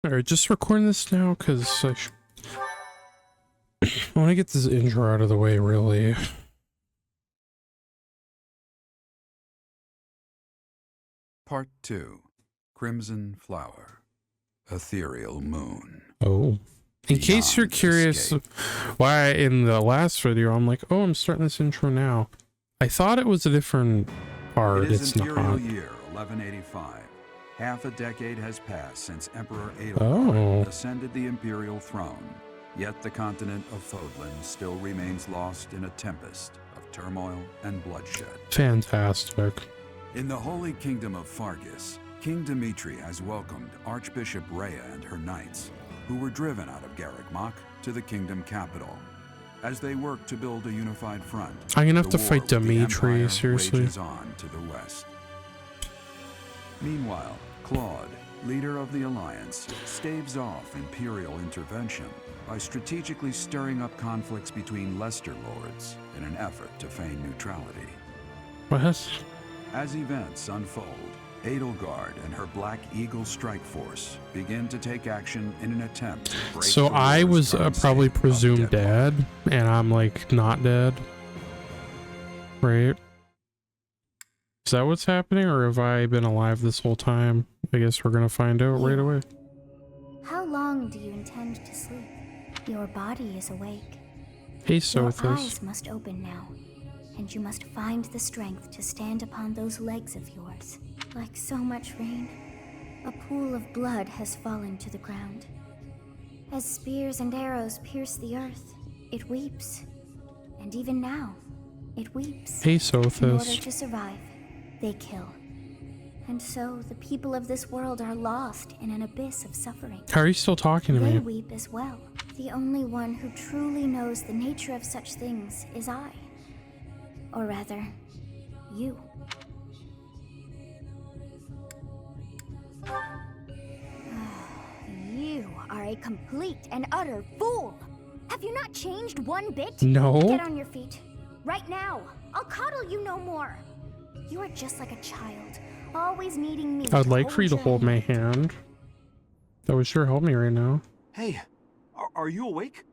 Alright, just recording this now because I want to get this intro out of the way, really. Part 2. Crimson Flower. Ethereal Moon. Oh. In case you're curious why in the last video I'm like, oh, I'm starting this intro now. I thought it was a different part. It is it's Imperial not. Year 1185. Half a decade has passed since Emperor Edelgard ascended the Imperial throne. Yet the continent of Fodlan still remains lost in a tempest of turmoil and bloodshed. Fantastic. In the Holy Kingdom of Fargus, King Dimitri has welcomed Archbishop Rhea and her knights, who were driven out of Garreg-Mach to the kingdom capital. As they work to build a unified front, I'm gonna have to fight Dimitri, seriously. wages on to the west. Meanwhile, Claude, leader of the Alliance, staves off Imperial intervention by strategically stirring up conflicts between Leicester lords in an effort to feign neutrality. What? As events unfold, Edelgard and her Black Eagle strike force begin to take action in an attempt to break So the I war's was probably of presumed deadlock. dead, and I'm like not dead. Right? Is that what's happening, or have I been alive this whole time? I guess we're gonna find out right away. How long do you intend to sleep? Your body is awake. Hey, Your Sothis. eyes must open now, and you must find the strength to stand upon those legs of yours. Like so much rain, a pool of blood has fallen to the ground. As spears and arrows pierce the earth, it weeps. And even now, it weeps. Hey, In order Sothis. to survive, they kill. And so the people of this world are lost in an abyss of suffering. How are you still talking to They me? weep as well. The only one who truly knows the nature of such things is I. Or rather, you. You are a complete and utter fool! Have you not changed one bit? No. Get on your feet. Right now. I'll coddle you no more. You are just like a child, always needing me. I would like for you to your hold my hand. That would sure help me right now. Hey, are you awake?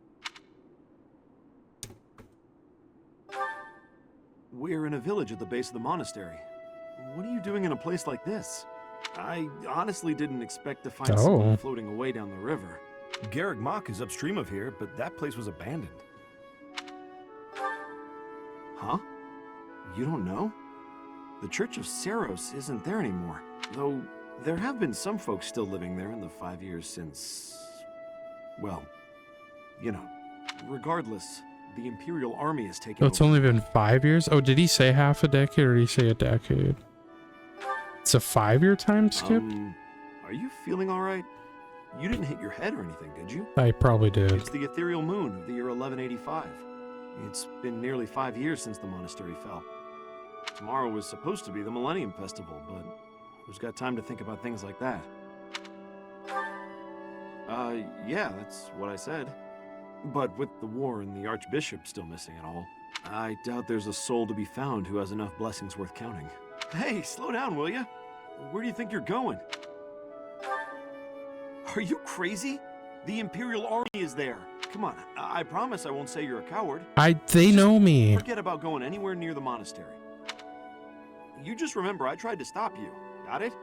We're in a village at the base of the monastery. What are you doing in a place like this? I honestly didn't expect to find someone floating away down the river. Garreg-Mach is upstream of here, but that place was abandoned. Huh? You don't know? The Church of Saros isn't there anymore. Though, there have been some folks still living there in the 5 years since... well, you know. Regardless, the Imperial Army has taken Oh, it's over. only been 5 years? Oh, did he say half a decade or did he say a decade? It's a 5-year time skip? Are you feeling alright? You didn't hit your head or anything, did you? I probably did. It's the ethereal moon of the year 1185. It's been nearly 5 years since the monastery fell. Tomorrow was supposed to be the Millennium Festival, but who's got time to think about things like that? Yeah, that's what I said. But with the war and the Archbishop still missing and all, I doubt there's a soul to be found who has enough blessings worth counting. Hey, slow down, will ya? Where do you think you're going? Are you crazy? The Imperial Army is there. Come on, I promise I won't say you're a coward. They know me. Forget about going anywhere near the monastery. You just remember I tried to stop you. Got it?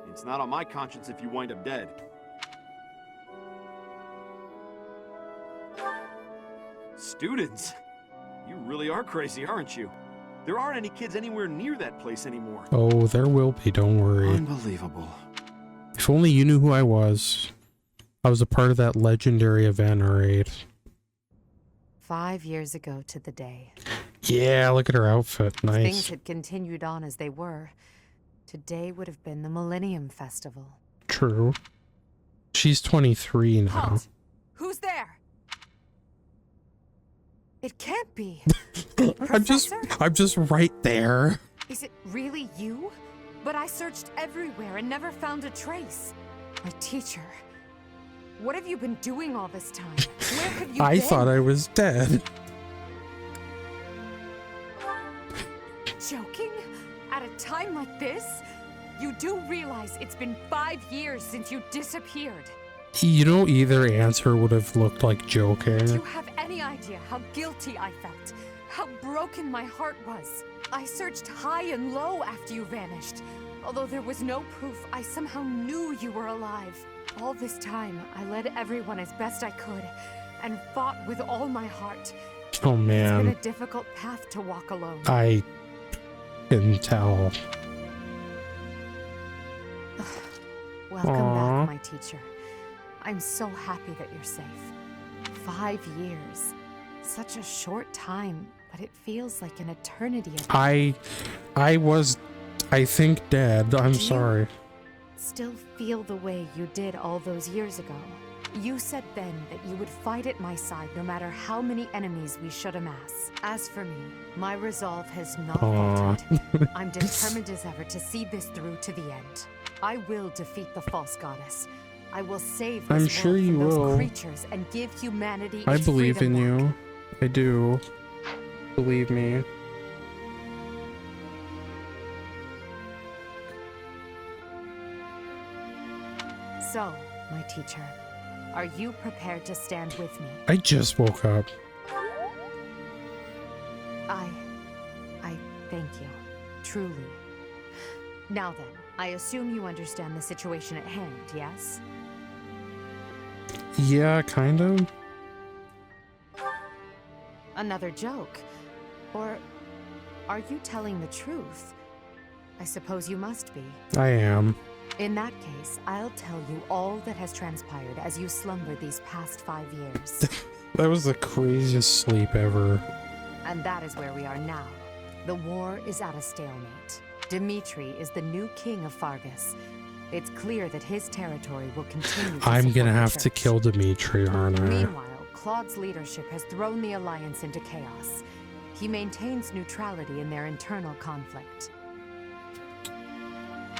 It's not on my conscience if you wind up dead. Students? You really are crazy, aren't you? There aren't any kids anywhere near that place anymore. Oh, there will be, don't worry. Unbelievable. If only you knew who I was. I was a part of that legendary event, alright. 5 years ago to the day. Yeah, look at her outfit. If things Nice. had continued on as they were, today would have been the Millennium Festival. True. She's 23 now. Halt! Who's there? It can't be. I'm just right there. Is it really you? But I searched everywhere and never found a trace. My teacher. What have you been doing all this time? Where have you been? I thought I was dead. Joking? At a time like this? You do realize it's been 5 years since you disappeared. You know, either answer would have looked like joking. Do you have any idea how guilty I felt? How broken my heart was? I searched high and low after you vanished. Although there was no proof, I somehow knew you were alive. All this time, I led everyone as best I could, and fought with all my heart. Oh man. It's been a difficult path to walk alone. I can tell. Welcome Aww. back, my teacher. I'm so happy that you're safe. 5 years. Such a short time, but it feels like an eternity of I was, I think, dead. I'm Do you sorry. still feel the way you did all those years ago. You said then that you would fight at my side no matter how many enemies we should amass. As for me, my resolve has not Aw. faltered. I'm determined as ever to see this through to the end. I will defeat the false goddess. I will save this I'm world sure you from those will. creatures and give humanity I its believe in freedom back. you. I do. Believe me. So, my teacher, are you prepared to stand with me? I just woke up. I thank you. Truly. Now then, I assume you understand the situation at hand, yes? Yeah, kind of. Another joke? Or are you telling the truth? I suppose you must be. I am. In that case, I'll tell you all that has transpired as you slumbered these past 5 years. That was the craziest sleep ever. And that is where we are now. The war is at a stalemate. Dimitri is the new king of Fargus. It's clear that his territory will continue to I'm support gonna the have to church. kill Dimitri, aren't I? Meanwhile, Claude's leadership has thrown the Alliance into chaos. He maintains neutrality in their internal conflict.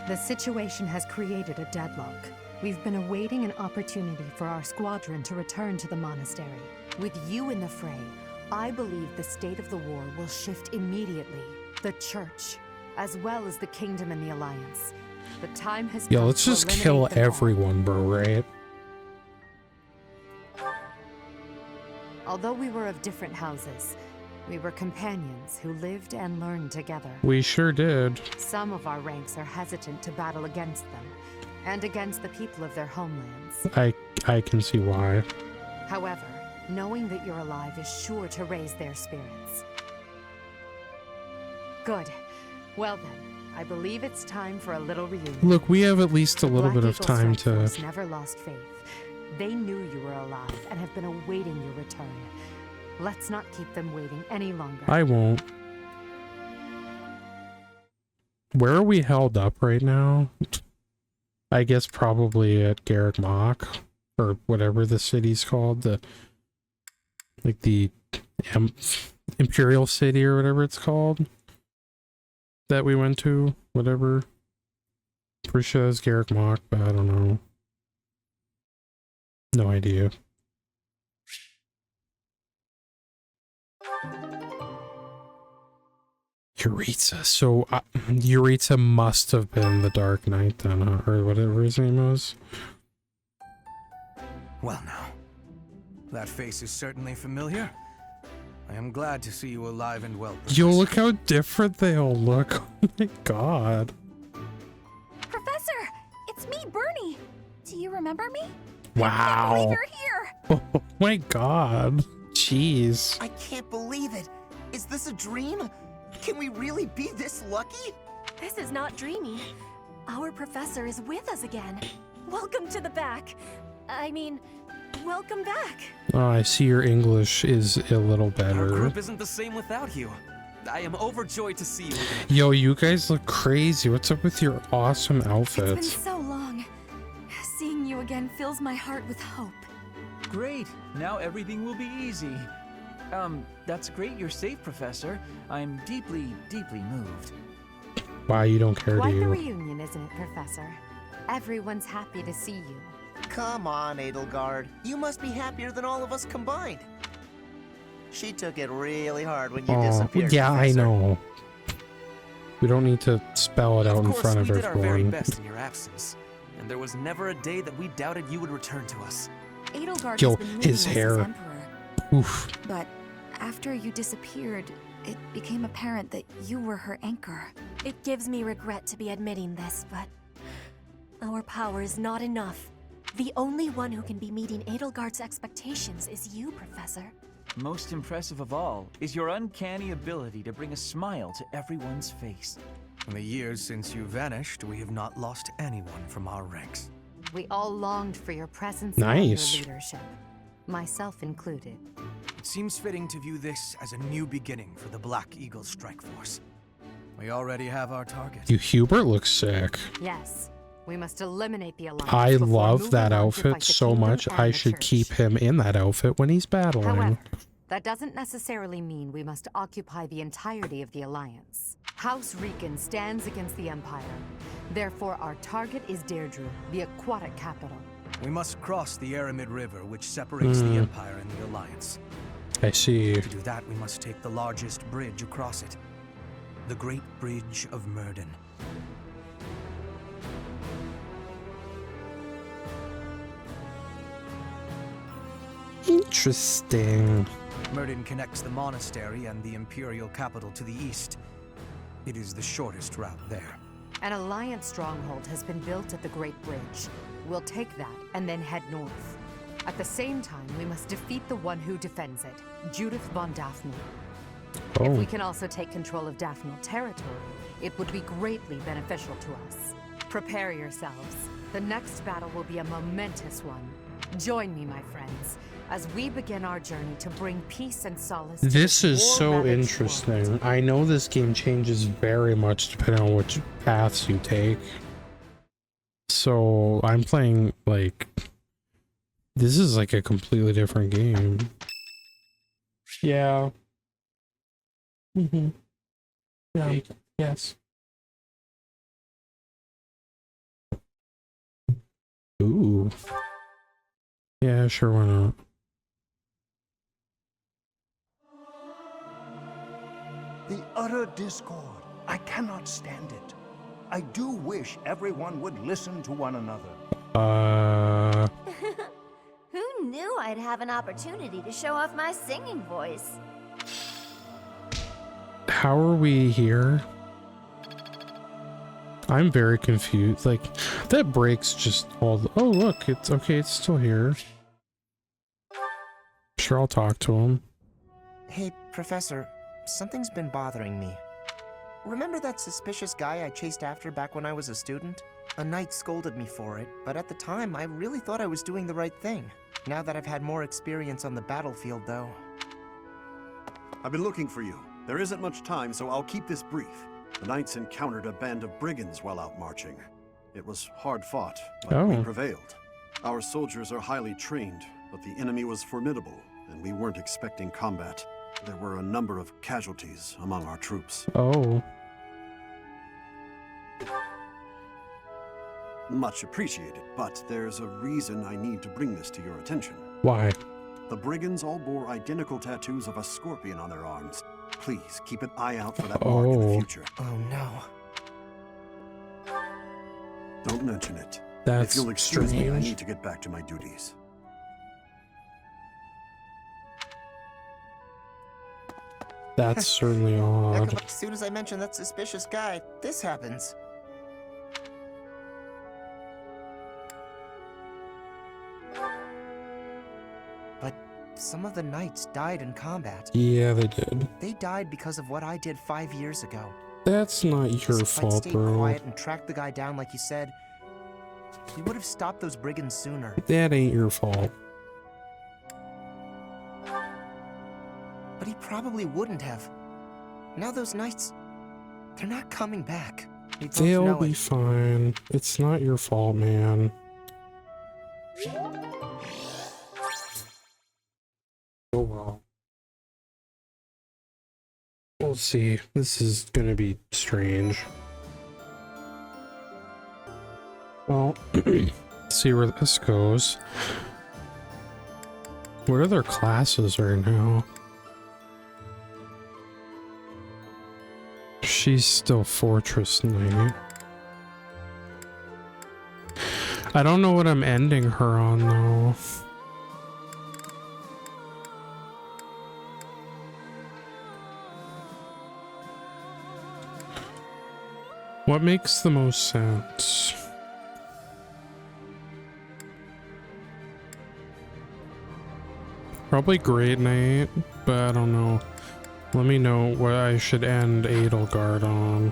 The situation has created a deadlock. We've been awaiting an opportunity for our squadron to return to the monastery. With you in the fray, I believe the state of the war will shift immediately. The church, as well as the kingdom and the Alliance. The time has Yeah, come let's to just eliminate kill them all. everyone, bro, right? Although we were of different houses, we were companions who lived and learned together. We sure did. Some of our ranks are hesitant to battle against them, and against the people of their homelands. I can see why. However, knowing that you're alive is sure to raise their spirits. Good. Well then, I believe it's time for a little reunion. Look, we have at least a The little Black bit of Eagle time Strike to... Force never lost faith. They knew you were alive and have been awaiting your return. Let's not keep them waiting any longer. I won't. Where are we held up right now? I guess probably at Garrick Mach, or whatever the city's called. The Imperial City or whatever it's called. That we went to, whatever. Pretty sure it's Garrick Mach, but I don't know. No idea. Yuritsa. So, Yuritsa must have been the Dark Knight then, huh? Or whatever his name was. Well now, that face is certainly familiar. I am glad to see you alive and well. Yo, Professor. look how different they all look. Oh my god. Professor, it's me, Bernie. Do you remember me? Wow. You're here. Oh my god. Jeez. I can't believe it. Is this a dream? Can we really be this lucky? This is not dreamy. Our professor is with us again. Welcome to the back. I mean, welcome back. Oh, I see your English is a little Our better. group isn't the same without you. I am overjoyed to see you again. Yo, you guys look crazy. What's up with your awesome It's been outfits? so long. Seeing you again fills my heart with hope. Great. Now everything will be easy. That's great you're safe, Professor. I'm deeply, deeply moved. Why you don't care, do Quite the you? reunion, isn't it, Professor? Everyone's happy to see you. Come on, Edelgard. You must be happier than all of us combined. She took it really hard when you Oh, disappeared. yeah, I Professor. know. We don't need to spell it out in front of we did our very everyone. best in your absence. and there was never a day that we doubted you would return to us. Edelgard Yo, has been living his as hair. emperor. Oof. But after you disappeared, it became apparent that you were her anchor. It gives me regret to be admitting this, but our power is not enough. The only one who can be meeting Edelgard's expectations is you, Professor. Most impressive of all is your uncanny ability to bring a smile to everyone's face. In the years since you vanished, we have not lost anyone from our ranks. We all longed for your presence Nice. and your leadership, myself included. It seems fitting to view this as a new beginning for the Black Eagle Strike Force. We already have our target. You Hubert looks sick. Yes, we must eliminate the Alliance. I before love moving that on to outfit fight the so Kingdom much. and I the should Church. keep him in that outfit when he's battling. However, that doesn't necessarily mean we must occupy the entirety of the Alliance. House Rican stands against the Empire. Therefore, our target is Deirdre, the aquatic capital. We must cross the Aramid River, which separates the Empire and the Alliance. I see. To do that, we must take the largest bridge across it. The Great Bridge of Myrden. Interesting. Myrden connects the monastery and the Imperial capital to the east. It is the shortest route there. An Alliance stronghold has been built at the Great Bridge. We'll take that and then head north. At the same time, we must defeat the one who defends it, Judith von Daphne. If we can also take control of Daphnel territory, it would be greatly beneficial to us. Prepare yourselves. The next battle will be a momentous one. Join me, my friends, as we begin our journey to bring peace and solace to This is so war-ravaged interesting. world. I know this game changes very much depending on which paths you take. So I'm playing like this is like a completely different game. Yeah. Yeah. Yes. Ooh. Yeah, sure, why not? The utter discord. I cannot stand it. I do wish everyone would listen to one another. Who knew I'd have an opportunity to show off my singing voice? How are we here? I'm very confused. Like, that breaks just all the... Oh, look, it's okay, it's still here. Sure, I'll talk to him. Hey, Professor, something's been bothering me. Remember that suspicious guy I chased after back when I was a student? A knight scolded me for it, but at the time, I really thought I was doing the right thing. Now that I've had more experience on the battlefield, though... I've been looking for you. There isn't much time, so I'll keep this brief. The knights encountered a band of brigands while out marching. It was hard fought, but we prevailed. Our soldiers are highly trained, but the enemy was formidable, and we weren't expecting combat. There were a number of casualties among our troops. Oh. Much appreciated, but there's a reason I need to bring this to your attention. Why? The brigands all bore identical tattoos of a scorpion on their arms. Please keep an eye out for that mark in the future. Oh no. Don't mention it. That's if you'll excuse me, I strange. need to get back to my duties. That's certainly odd. As soon as I mention that suspicious guy, this happens. But some of the knights died in combat. Yeah, they did. They died because of what I did 5 years ago. That's not your If I'd fault, stayed bro. quiet and tracked the guy down like you said, we would have stopped those brigands sooner. That ain't your fault. But he probably wouldn't have. Now those knights, they're not coming back. We both They'll know be it. fine. It's not your fault, man. Oh well. We'll see. This is gonna be strange. Well, see where this goes. What are their classes right now? She's still Fortress Knight. I don't know what I'm ending her on, though. What makes the most sense? Probably Great Knight, but I don't know. Let me know what I should end Edelgard on.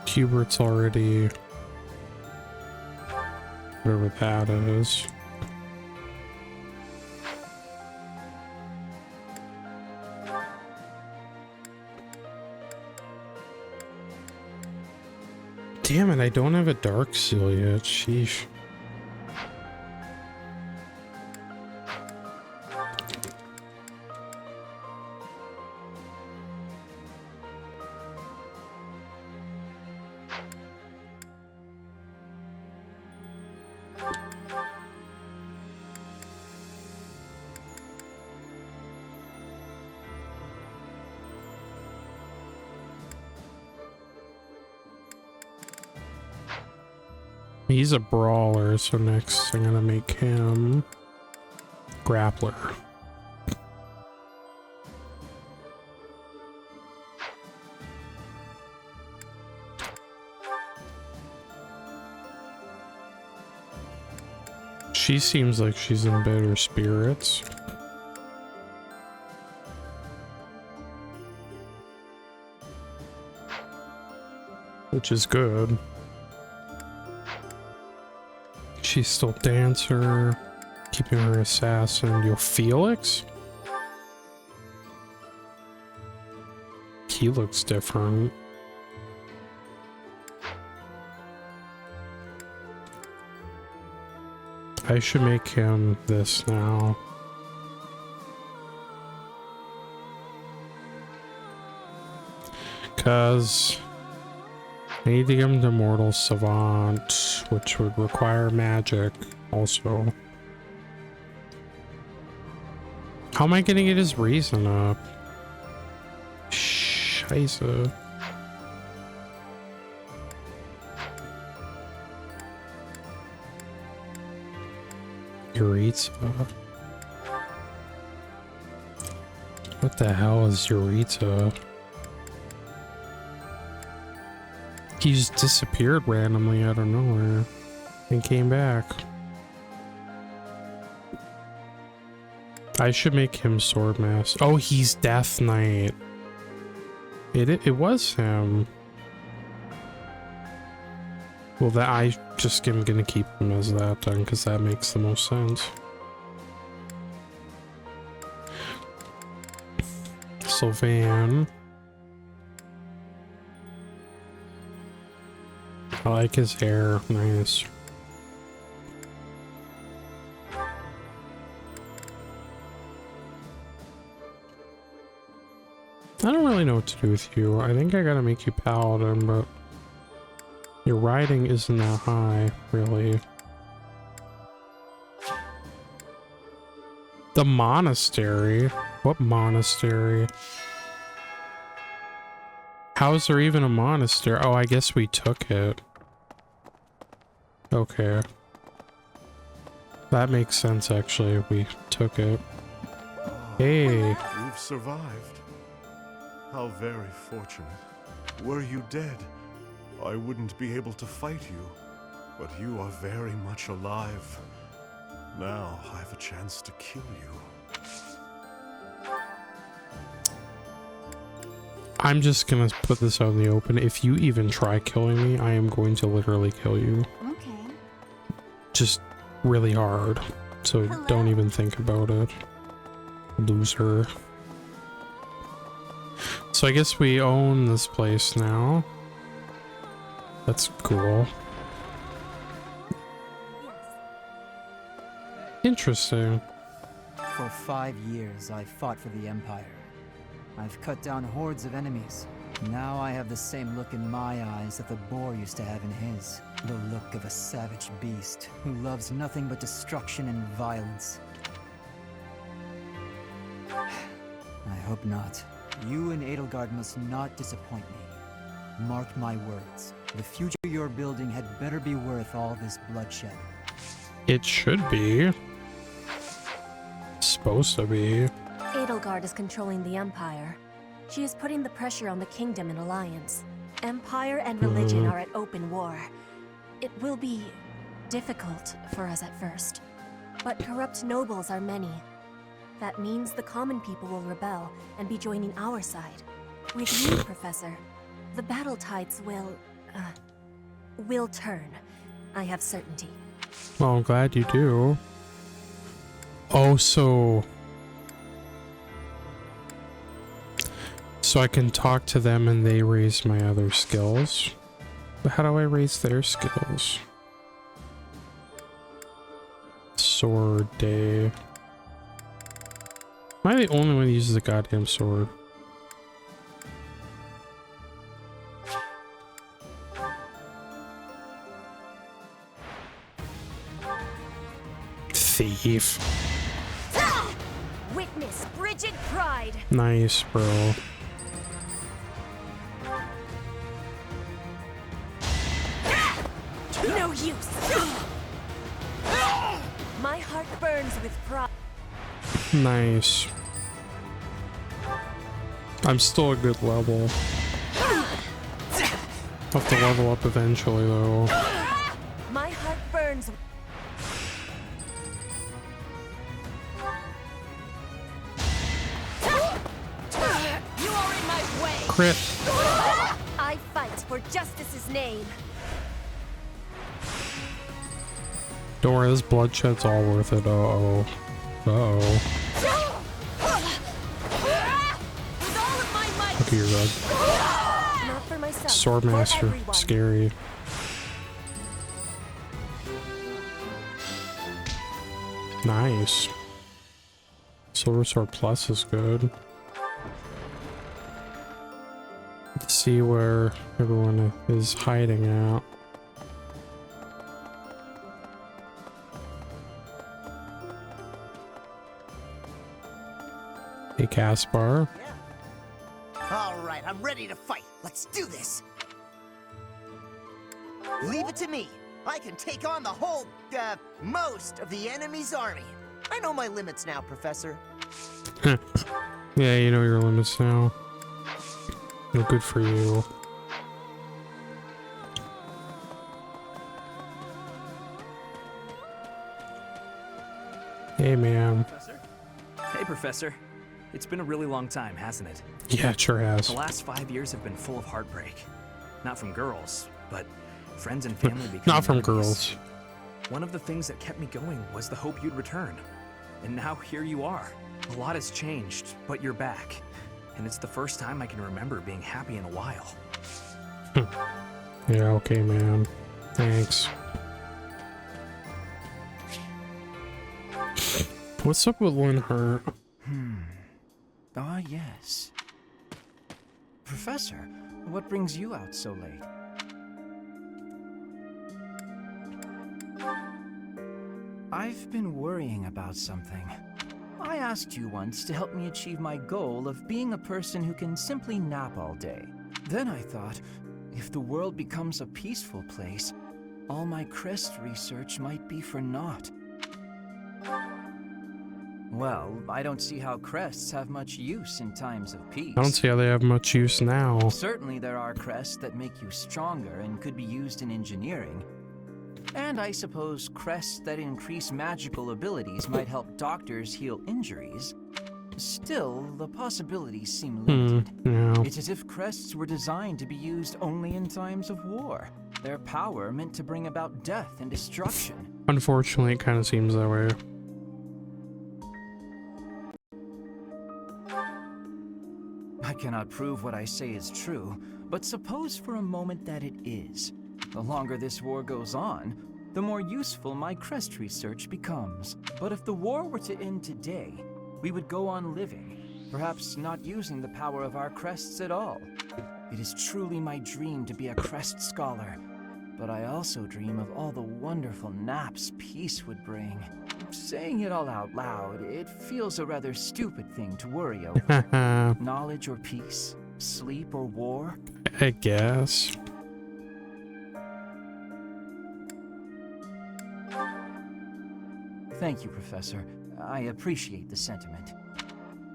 Hubert's already... whatever that is. Damn it, I don't have a Dark Seal yet. Sheesh. He's a brawler, so next I'm gonna make him grappler. She seems like she's in better spirits. Which is good. She's still dancer, keeping her assassin. Yo, Felix? He looks different. I should make him this now. Cause I need to give him the Mortal Savant, which would require magic also. How am I gonna get his reason up? Scheiße. Yuritsa. What the hell is Yuritsa? He just disappeared randomly out of nowhere and came back. I should make him Swordmaster. Oh, he's Death Knight. It was him. Well, that I just am gonna keep him as that then, because that makes the most sense. Sylvan. I like his hair. Nice. I don't really know what to do with you. I think I gotta make you Paladin, but your riding isn't that high, really. The monastery? What monastery? How is there even a monastery? Oh, I guess we took it. Okay. That makes sense, actually. We took it. Hey. You've survived. How very fortunate. Were you dead, I wouldn't be able to fight you. But you are very much alive. Now I have a chance to kill you. I'm just gonna put this out in the open. If you even try killing me, I am going to literally kill you. Okay. Just really hard. So don't even think about it. Loser. So I guess we own this place now. That's cool. Interesting. For 5 years, I fought for the Empire. I've cut down hordes of enemies. Now I have the same look in my eyes that the boar used to have in his. The look of a savage beast who loves nothing but destruction and violence. hope not. You and Edelgard must not disappoint me. Mark my words. The future you're building had better be worth all this bloodshed. It should be. Supposed to be. Edelgard is controlling the Empire. She is putting the pressure on the kingdom in alliance. Empire and religion are at open war. It will be difficult for us at first, but corrupt nobles are many. That means the common people will rebel and be joining our side. With you, Professor, the battle tides will turn. I have certainty. Well, I'm glad you do. Oh, so I can talk to them and they raise my other skills. But how do I raise their skills? Sword day. Am I the only one who uses a goddamn sword? Thief. Witness frigid pride. Nice, bro. No use. My heart burns with pride. Nice. I'm still a good level. I'll have to level up eventually, though. My heart burns. You are in my way. Crit. I fight for justice's name. Don't worry, this bloodshed's all worth it. Uh-oh. Uh-oh. Look at your red. Not for myself, Swordmaster. Scary. Nice. Silver Sword Plus is good. Let's see where everyone is hiding out. Hey, Caspar. All right, I'm ready to fight. Let's do this. Leave it to me. I can take on the whole, most of the enemy's army. I know my limits now, Professor. Yeah, you know your limits now. Well, good for you. Hey, man. Professor? Hey, Professor. It's been a really long time, hasn't it? Yeah, it sure has. The last 5 years have been full of heartbreak. Not from girls, but friends and family becoming Not from enemies. girls. One of the things that kept me going was the hope you'd return. And now here you are. A lot has changed, but you're back. And it's the first time I can remember being happy in a while. Yeah, okay, man. Thanks. What's up with Linhart? Ah, yes. Professor, what brings you out so late? I've been worrying about something. I asked you once to help me achieve my goal of being a person who can simply nap all day. Then I thought, if the world becomes a peaceful place, all my crest research might be for naught. Well, I don't see how crests have much use in times of peace. I don't see how they have much use now. Certainly there are crests that make you stronger and could be used in engineering. And I suppose crests that increase magical abilities might help doctors heal injuries. Still, the possibilities seem limited. Yeah. It's as if crests were designed to be used only in times of war. Their power meant to bring about death and destruction. Unfortunately, it kind of seems that way. I cannot prove what I say is true, but suppose for a moment that it is. The longer this war goes on, the more useful my crest research becomes. But if the war were to end today, we would go on living, perhaps not using the power of our crests at all. It is truly my dream to be a crest scholar, but I also dream of all the wonderful naps peace would bring. saying it all out loud, it feels a rather stupid thing to worry over. Knowledge or peace? Sleep or war? I guess. Thank you, Professor. I appreciate the sentiment.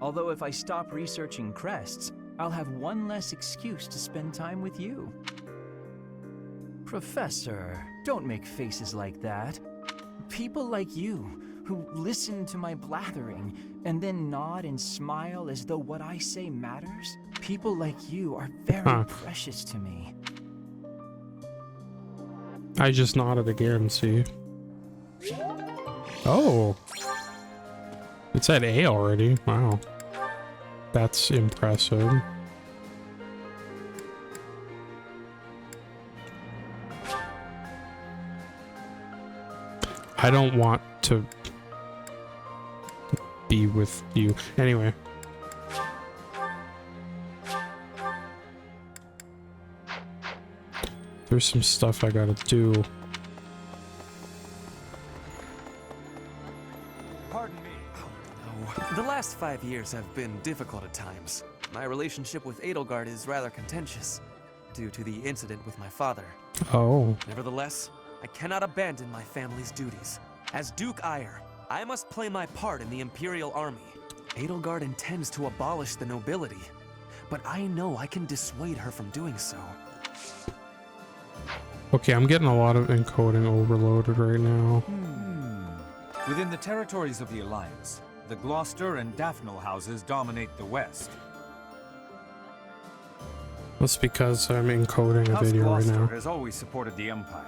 Although if I stop researching crests, I'll have one less excuse to spend time with you. Professor, don't make faces like that. People like you, who listen to my blathering and then nod and smile as though what I say matters, people like you are very precious to me. I just nodded again, see? Oh! It said A already. Wow. That's impressive. I don't want to be with you. Anyway. There's some stuff I gotta do. Pardon me. Oh, no. The last 5 years have been difficult at times. My relationship with Edelgard is rather contentious, due to the incident with my father. Oh. Nevertheless, I cannot abandon my family's duties. As Duke Eyre, I must play my part in the Imperial Army. Edelgard intends to abolish the nobility, but I know I can dissuade her from doing so. Okay, I'm getting a lot of encoding overloaded right now. Within the territories of the Alliance, the Gloucester and Daphne houses dominate the West. That's because I'm encoding a video right now. Gloucester has always supported the Empire.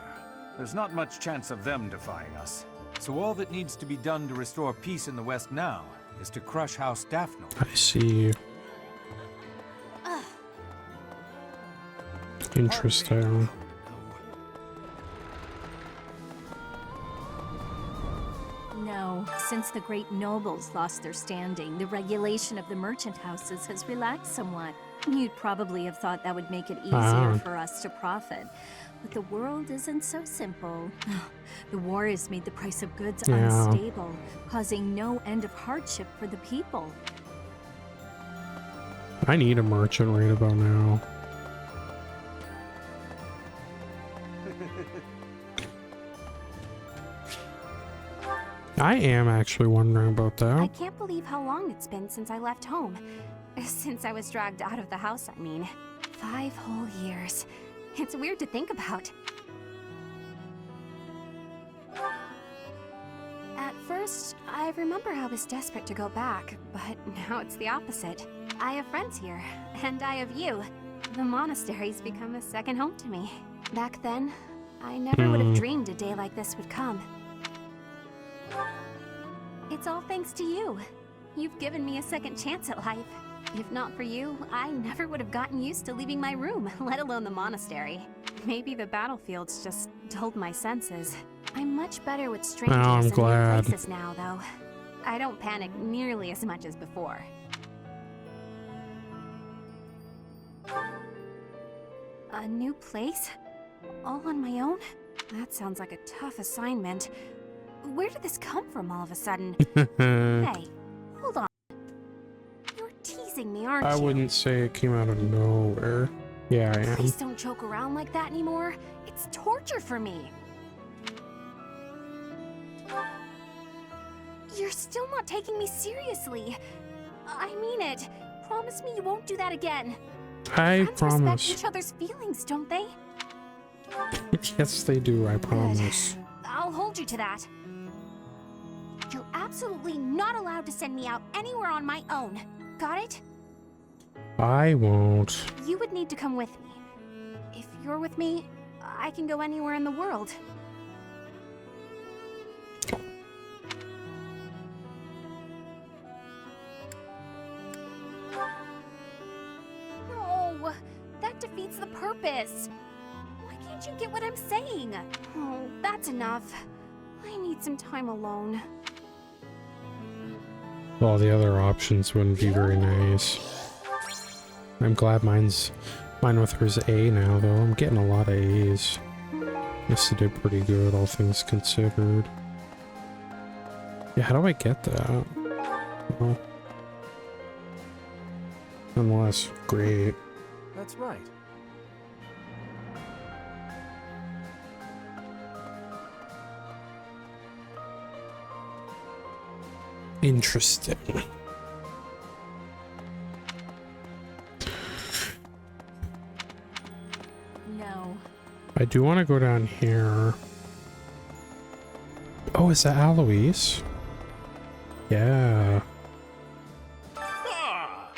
There's not much chance of them defying us. So all that needs to be done to restore peace in the West now is to crush House Daphne. I see. Interesting. No, since the great nobles lost their standing, the regulation of the merchant houses has relaxed somewhat. You'd probably have thought that would make it easier for us to profit. But the world isn't so simple. The war has made the price of goods unstable, causing no end of hardship for the people. I need a merchant right about now. I am actually wondering about that. I can't believe how long it's been since I left home. Since I was dragged out of the house, I mean. 5 whole years. It's weird to think about. At first, I remember I was desperate to go back, but now it's the opposite. I have friends here, and I have you. The monastery's become a second home to me. Back then, I never would have dreamed a day like this would come. It's all thanks to you. You've given me a second chance at life. If not for you, I never would have gotten used to leaving my room, let alone the monastery. Maybe the battlefields just dulled my senses. I'm much better with strangers and new places now, though. I don't panic nearly as much as before. A new place? All on my own? That sounds like a tough assignment. Where did this come from all of a sudden? Hey, hold on. You're teasing me, aren't you? I wouldn't say it came out of nowhere. Yeah, I am. Please don't joke around like that anymore. It's torture for me. You're still not taking me seriously. I mean it. Promise me you won't do that again. I Friends promise. respect each other's feelings, don't they? Yes, they do. I promise. I'll hold you to that. You're absolutely not allowed to send me out anywhere on my own. Got it? I won't. You would need to come with me. If you're with me, I can go anywhere in the world. No, that defeats the purpose. Why can't you get what I'm saying? Oh, that's enough. I need some time alone. Well, the other options wouldn't be very nice. I'm glad mine with her's A now, though. I'm getting a lot of A's. Guess I did pretty good, all things considered. Yeah, how do I get that? Well, unless, great. That's right. Interesting. No. I do want to go down here. Oh, is that Alois? Yeah. Ah!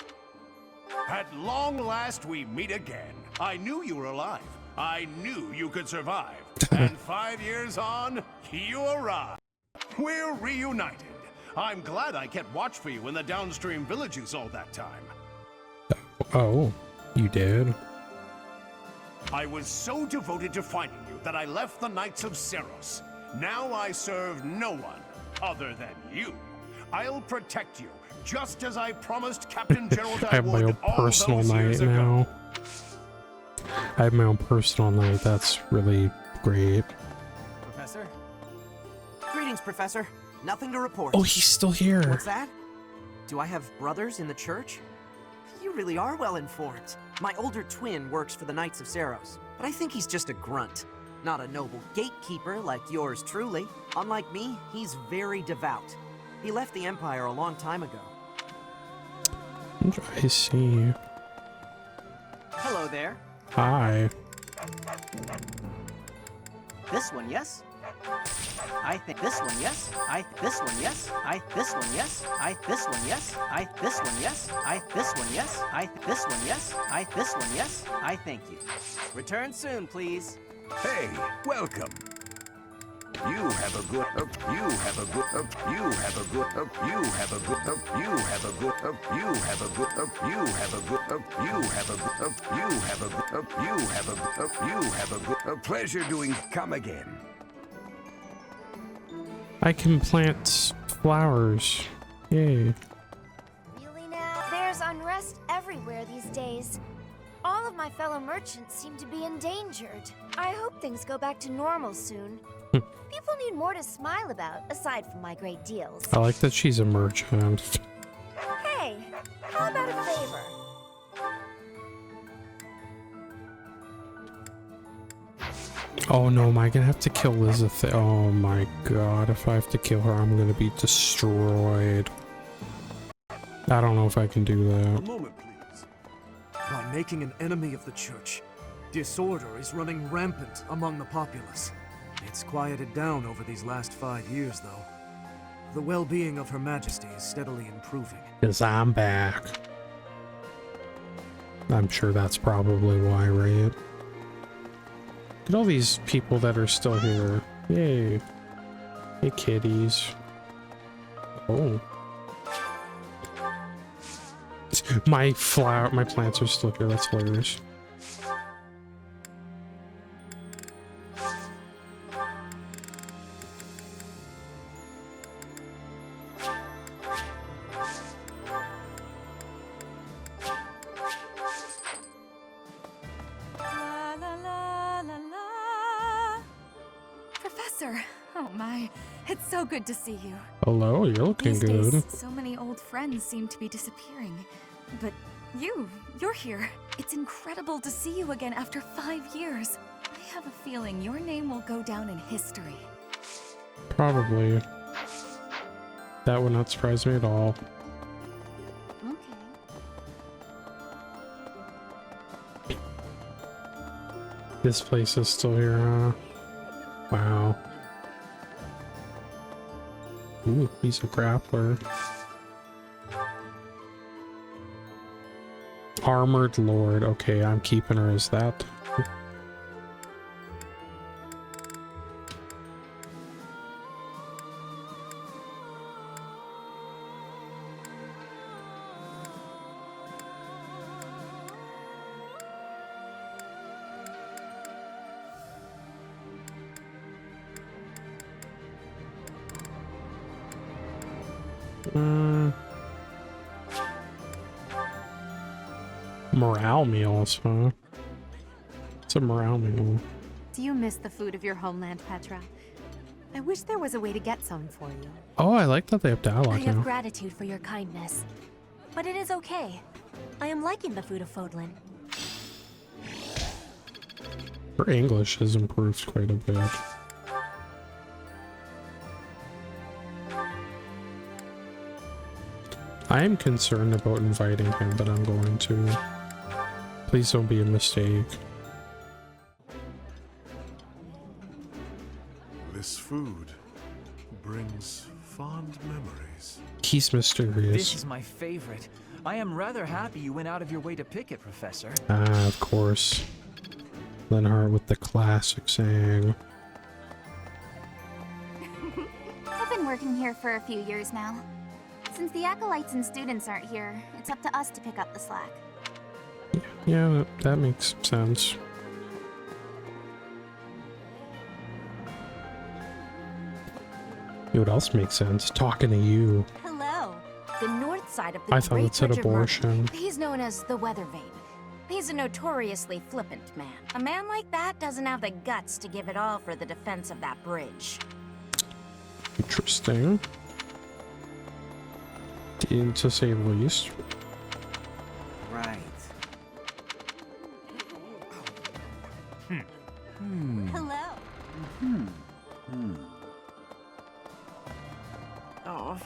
At long last we meet again. I knew you were alive. I knew you could survive. And 5 years on, you arrived. We're reunited. I'm glad I kept watch for you in the downstream villages all that time. Oh, you did? I was so devoted to finding you that I left the Knights of Seros. Now I serve no one other than you. I'll protect you, just as I promised Captain Gerald I have my own personal knight now. I have my own personal knight. That's really great. Professor? Greetings, Professor. Nothing to report. Oh, he's still here. What's that? Do I have brothers in the church? You really are well informed. My older twin works for the Knights of Seros, but I think he's just a grunt. Not a noble gatekeeper like yours truly. Unlike me, he's very devout. He left the Empire a long time ago. I see. Hello there. Hi. This one, yes? I think this one, yes. This one, yes. This one, yes. This one, yes. This one, yes. This one, yes. This one, yes. This one, yes. Thank you. Return soon, please. Hey, welcome. You have a good, you have a good, you have a good, you have a good, you have a good, you have a good, you have a good, you have a good, you have a good, you have a good, you have a good, a pleasure doing. Come again. I can plant flowers. Yay. Really now? There's unrest everywhere these days. All of my fellow merchants seem to be endangered. I hope things go back to normal soon. People need more to smile about, aside from my great deals. I like that she's a merchant. Hey, how about a favor? Oh no, am I gonna have to kill Lizeth? Oh my god, if I have to kill her, I'm gonna be destroyed. I don't know if I can do that. A moment, please. By making an enemy of the church, disorder is running rampant among the populace. It's quieted down over these last 5 years, though. The well-being of Her Majesty is steadily improving. 'Cause I'm back. I'm sure that's probably why, right? Look at all these people that are still here. Yay. Hey, kitties. Oh. My plants are still here. That's hilarious. Professor! Oh my, it's so good to see you. Hello, you're looking These good. days, so many old friends seem to be disappearing. But you're here. It's incredible to see you again after 5 years. I have a feeling your name will go down in history. Probably. That would not surprise me at all. Okay. This place is still here, huh? Wow. Ooh, he's a grappler. Armored Lord. Okay, I'm keeping her as that. Morale meals, huh? It's a morale meal. Do you miss the food of your homeland, Petra? I wish there was a way to get some for you. Oh, I like that they have I dialogue have now. gratitude for your kindness. But it is okay. I am liking the food of Fodlan. Her English has improved quite a bit. I am concerned about inviting him, but I'm going to. Please don't be a mistake. This food brings fond memories. He's mysterious. This is my favorite. I am rather happy you went out of your way to pick it, Professor. Ah, of course. Lenhart with the classic saying. I've been working here for a few years now. Since the acolytes and students aren't here, it's up to us to pick up the slack. Yeah, that makes sense. You know what else makes sense? Talking to you. Hello. The north side of the I thought Great it said Bridge of Merton. abortion. He's known as the Weather Vane. He's a notoriously flippant man. A man like that doesn't have the guts to give it all for the defense of that bridge. Interesting. To say the least. Right. Hello. Oh.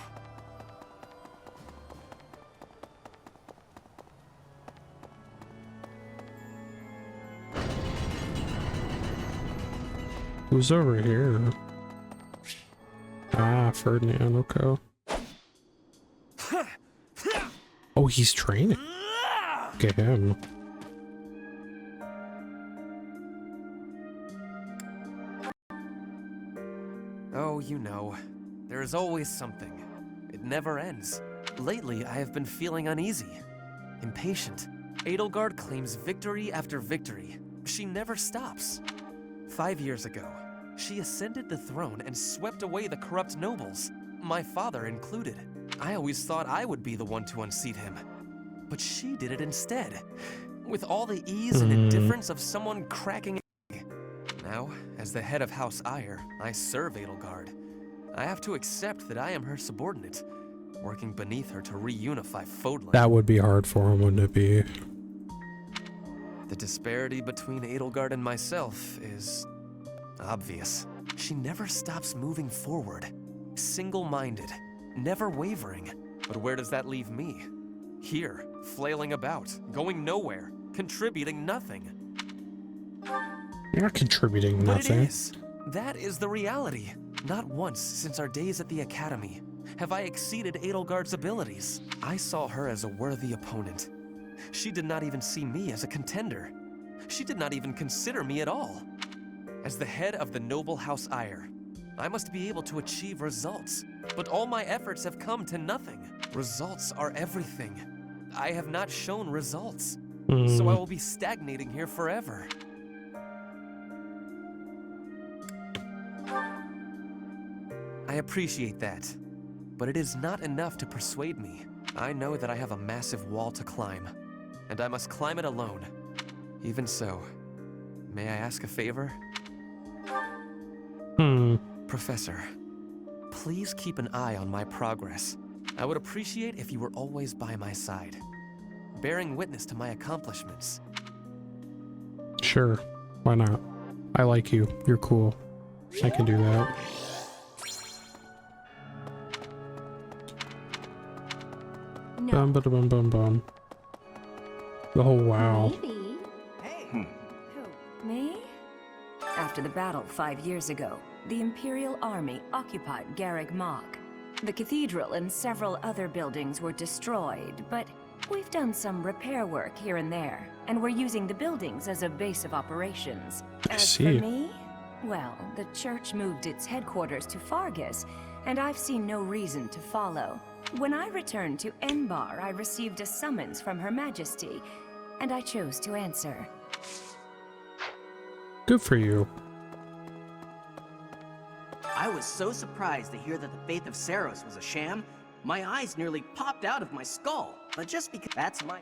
Who's over here? Ah, Ferdinand, okay. Oh, he's training. Look at him. Oh, you know, there is always something. It never ends. Lately, I have been feeling uneasy, impatient. Edelgard claims victory after victory. She never stops. 5 years ago, she ascended the throne and swept away the corrupt nobles, my father included. I always thought I would be the one to unseat him. But she did it instead, with all the ease and indifference of someone cracking. Now, as the head of House Eyre, I serve Edelgard. I have to accept that I am her subordinate, working beneath her to reunify Fodlan. That would be hard for him, wouldn't it be? The disparity between Edelgard and myself is obvious. She never stops moving forward, single-minded, never wavering. But where does that leave me? Here, flailing about, going nowhere, contributing nothing. You're not contributing But nothing. it is. That is the reality. Not once since our days at the Academy have I exceeded Edelgard's abilities. I saw her as a worthy opponent. She did not even see me as a contender. She did not even consider me at all. As the head of the noble House Eyre, I must be able to achieve results. But all my efforts have come to nothing. Results are everything. I have not shown results. So I will be stagnating here forever. I appreciate that, but it is not enough to persuade me. I know that I have a massive wall to climb, and I must climb it alone. Even so, may I ask a favor? Professor, please keep an eye on my progress. I would appreciate if you were always by my side, bearing witness to my accomplishments. Sure, why not? I like you. You're cool. I can do that. No. Bum ba bum bum bum. Oh wow. Maybe. Who? Me? After the battle 5 years ago, the Imperial Army occupied Garreg Mach. The cathedral and several other buildings were destroyed, but we've done some repair work here and there, and we're using the buildings as a base of operations. As for me, well, the church moved its headquarters to Fargus, and I've seen no reason to follow. When I returned to Enbar, I received a summons from Her Majesty, and I chose to answer. Good for you. I was so surprised to hear that the faith of Saros was a sham, my eyes nearly popped out of my skull. But just because that's my...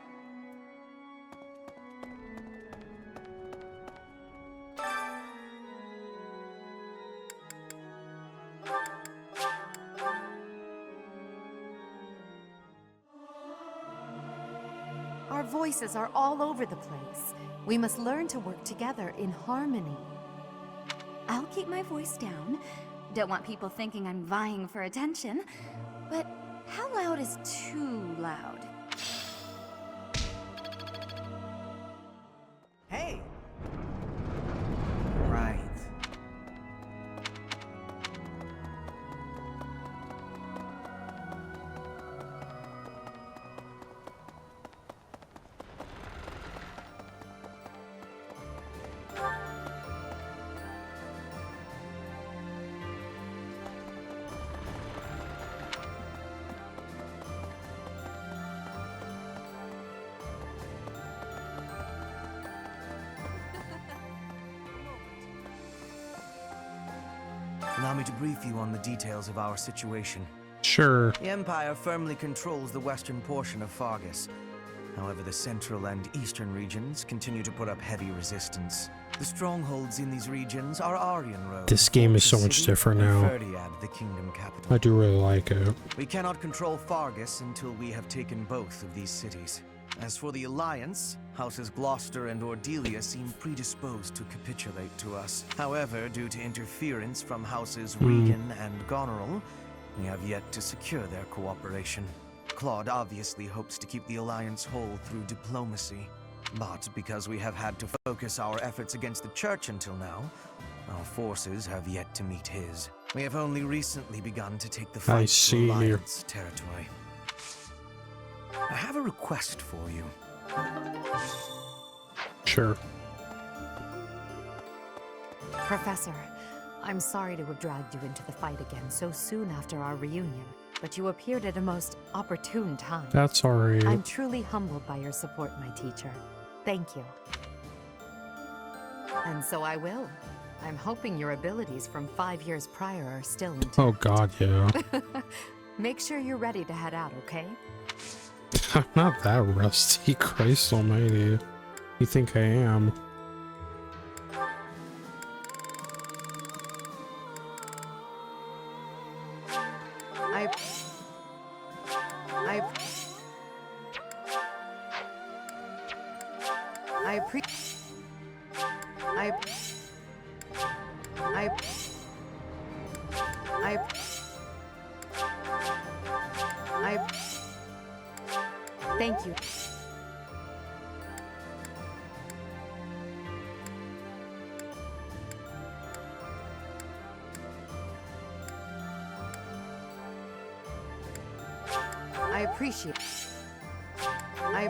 voices are all over the place. We must learn to work together in harmony. I'll keep my voice down. Don't want people thinking I'm vying for attention. But how loud is too loud? Hey! Right. Allow me to brief you on the details of our situation. Sure. The Empire firmly controls the western portion of Fargus. However, the central and eastern regions continue to put up heavy resistance. The strongholds in these regions are Aryan Road. This game is so much different now. Ferdiad, the kingdom capital. I do really like it. We cannot control Fargus until we have taken both of these cities. As for the Alliance, Houses Gloucester and Ordelia seem predisposed to capitulate to us. However, due to interference from Houses Regan and Goneril, we have yet to secure their cooperation. Claude obviously hopes to keep the Alliance whole through diplomacy. But because we have had to focus our efforts against the Church until now, our forces have yet to meet his. We have only recently begun to take the fight to Alliance territory. I have a request for you. Sure. Professor, I'm sorry to have dragged you into the fight again so soon after our reunion, but you appeared at a most opportune time. That's alright. I'm truly humbled by your support, my teacher. Thank you. And so I will. I'm hoping your abilities from 5 years prior are still intact. Oh god, yeah. Make sure you're ready to head out, okay? I'm not that rusty, Christ almighty. You think I am? Thank you. I appreciate it. I